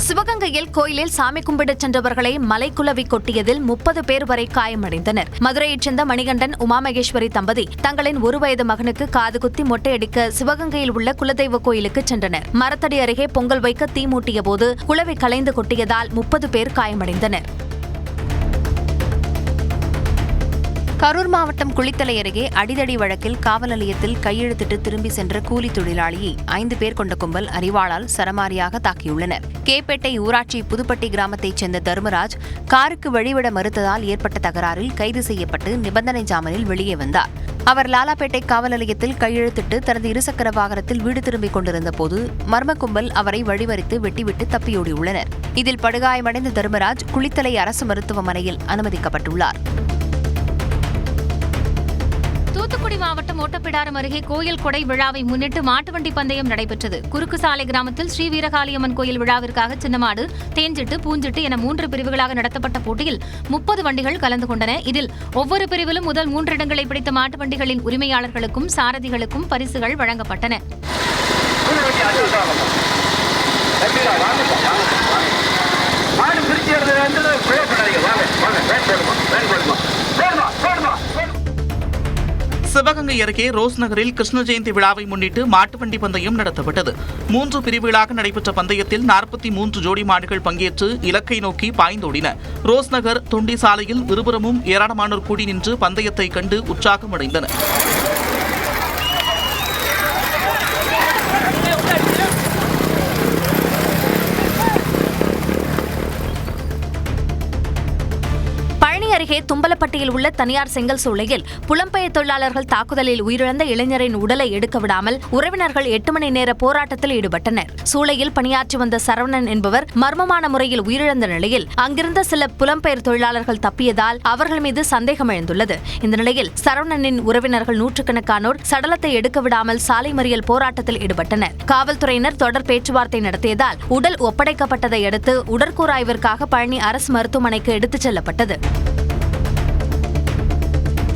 சிவகங்கையில் கோயிலில் சாமி கும்பிடச் சென்றவர்களை மலைக்குலவி கொட்டியதில் 30 பேர் வரை காயமடைந்தனர். மதுரையைச் சேர்ந்த மணிகண்டன், உமாமகேஸ்வரி தம்பதி தங்களின் 1 வயது மகனுக்கு காது குத்தி மொட்டையடிக்க சிவகங்கையில் உள்ள குலதெய்வ கோயிலுக்கு சென்றனர். மரத்தடி அருகே பொங்கல் வைக்க தீ மூட்டிய போது குலவி கலைந்து கொட்டியதால் 30 பேர் காயமடைந்தனர். கரூர் மாவட்டம் குளித்தலை அருகே அடிதடி வழக்கில் காவல் நிலையத்தில் கையெழுத்திட்டு திரும்பி சென்ற கூலி தொழிலாளியை 5 பேர் கொண்ட கும்பல் அரிவாளால் சரமாரியாக தாக்கியுள்ளனர். கேப்பேட்டை ஊராட்சி புதுப்பட்டி கிராமத்தைச் சேர்ந்த தர்மராஜ் காருக்கு வழிவிட மறுத்ததால் ஏற்பட்ட தகராறில் கைது செய்யப்பட்டு நிபந்தனை ஜாமீனில் வெளியே வந்தார். அவர் லாலாப்பேட்டை காவல் நிலையத்தில் கையெழுத்திட்டு தனது இருசக்கர வாகனத்தில் வீடு திரும்பிக் கொண்டிருந்த போது மர்ம கும்பல் அவரை வழிமறித்து வெட்டிவிட்டு தப்பியோடியுள்ளனர். இதில் படுகாயமடைந்த தர்மராஜ் குளித்தலை அரசு மருத்துவமனையில் அனுமதிக்கப்பட்டுள்ளார். தூத்துக்குடி மாவட்டம் ஓட்டப்பிடாரம் அருகே கோயில் கொடை விழாவை முன்னிட்டு மாட்டுவண்டி பந்தயம் நடைபெற்றது. குறுக்கு சாலை கிராமத்தில் ஸ்ரீ வீரகாளியம்மன் கோயில் விழாவிற்காக சின்னமாடு, தேஞ்சிட்டு, பூஞ்சிட்டு என 3 பிரிவுகளாக நடத்தப்பட்ட போட்டியில் 30 வண்டிகள் கலந்து கொண்டன. இதில் ஒவ்வொரு பிரிவிலும் முதல் 3 இடங்களை பிடித்த மாட்டு வண்டிகளின் உரிமையாளர்களுக்கும் சாரதிகளுக்கும் பரிசுகள் வழங்கப்பட்டன. சிவகங்கை அருகே ரோஸ் நகரில் கிருஷ்ண ஜெயந்தி விழாவை முன்னிட்டு மாட்டுவண்டி பந்தயம் நடத்தப்பட்டது. 3 பிரிவுகளாக நடைபெற்ற பந்தயத்தில் 43 ஜோடி மாடுகள் பங்கேற்று இலக்கை நோக்கி பாய்ந்தோடின. ரோஸ் நகர் தொண்டி சாலையில் இருபுறமும் ஏராளமானோர் கூடி நின்று பந்தயத்தை கண்டு உற்சாகமடைந்தனர். அருகே தும்பலப்பட்டியில் உள்ள தனியார் செங்கல் சூளையில் புலம்பெயர் தொழிலாளர்கள் தாக்குதலில் உயிரிழந்த இளைஞரின் உடலை எடுக்க விடாமல் உறவினர்கள் 8 மணி நேர போராட்டத்தில் ஈடுபட்டனர். சூளையில் பணியாற்றி வந்த சரவணன் என்பவர் மர்மமான முறையில் உயிரிழந்த நிலையில் அங்கிருந்த சில புலம்பெயர் தொழிலாளர்கள் தப்பியதால் அவர்கள் மீது சந்தேகம் எழுந்துள்ளது. இந்த நிலையில் சரவணனின் உறவினர்கள் 100கணக்கானோர் சடலத்தை எடுக்க விடாமல் சாலை மறியல் போராட்டத்தில் ஈடுபட்டனர். காவல்துறையினர் தொடர் பேச்சுவார்த்தை நடத்தியதால் உடல் ஒப்படைக்கப்பட்டதை அடுத்து உடற்கூறாய்விற்காக பழனி அரசு மருத்துவமனைக்கு எடுத்துச் செல்லப்பட்டது.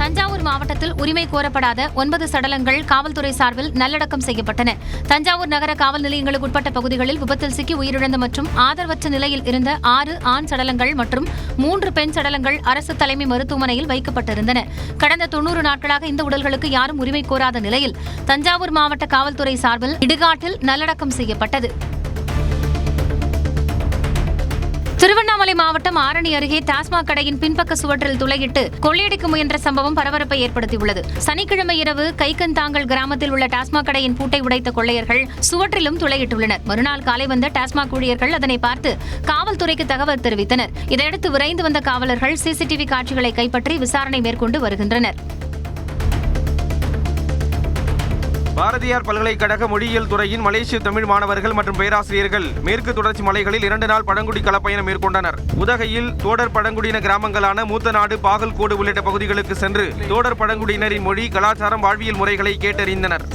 தஞ்சாவூர் மாவட்டத்தில் உரிமை கோரப்படாத 9 சடலங்கள் காவல்துறை சார்பில் நல்லடக்கம் செய்யப்பட்டன. தஞ்சாவூர் நகர காவல் நிலையங்களுக்கு உட்பட்ட பகுதிகளில் விபத்தில் சிக்கி உயிரிழந்த மற்றும் ஆதரவற்ற நிலையில் இருந்த 6 ஆண் சடலங்கள் மற்றும் 3 பெண் சடலங்கள் அரசு தலைமை மருத்துவமனையில் வைக்கப்பட்டிருந்தன. கடந்த 90 நாட்களாக இந்த உடல்களுக்கு யாரும் உரிமை கோராத நிலையில் தஞ்சாவூர் மாவட்ட காவல்துறை சார்பில் இடுகாட்டில் நல்லடக்கம் செய்யப்பட்டது. திருவண்ணாமலை மாவட்டம் ஆரணி அருகே டாஸ்மாக் கடையின் பின்பக்க சுவற்றில் துளையிட்டு கொள்ளையடிக்க முயன்ற சம்பவம் பரபரப்பை ஏற்படுத்தியுள்ளது. சனிக்கிழமை இரவு கைக்கந்தாங்கல் கிராமத்தில் உள்ள டாஸ்மாக் கடையின் பூட்டை உடைத்த கொள்ளையர்கள் சுவற்றிலும் துளையிட்டுள்ளனர். மறுநாள் காலை வந்த டாஸ்மாக் ஊழியர்கள் அதனை பார்த்து காவல்துறைக்கு தகவல் தெரிவித்தனர். இதையடுத்து விரைந்து வந்த காவலர்கள் சிசிடிவி காட்சிகளை கைப்பற்றி விசாரணை மேற்கொண்டு வருகின்றனர். பாரதியார் பல்கலைக்கழக மொழியியல் துறையின் மலேசிய தமிழ் மாணவர்கள் மற்றும் பேராசிரியர்கள் மேற்கு தொடர்ச்சி மலைகளில் 2 நாள் பழங்குடி களப்பயணம் மேற்கொண்டனர். உதகையில் தோடர் பழங்குடியின கிராமங்களான மூத்தநாடு, பாகல்கோடு உள்ளிட்ட பகுதிகளுக்கு சென்று தோடர் பழங்குடியினரின் மொழி, கலாச்சாரம், வாழ்வியல் முறைகளை கேட்டறிந்தனர்.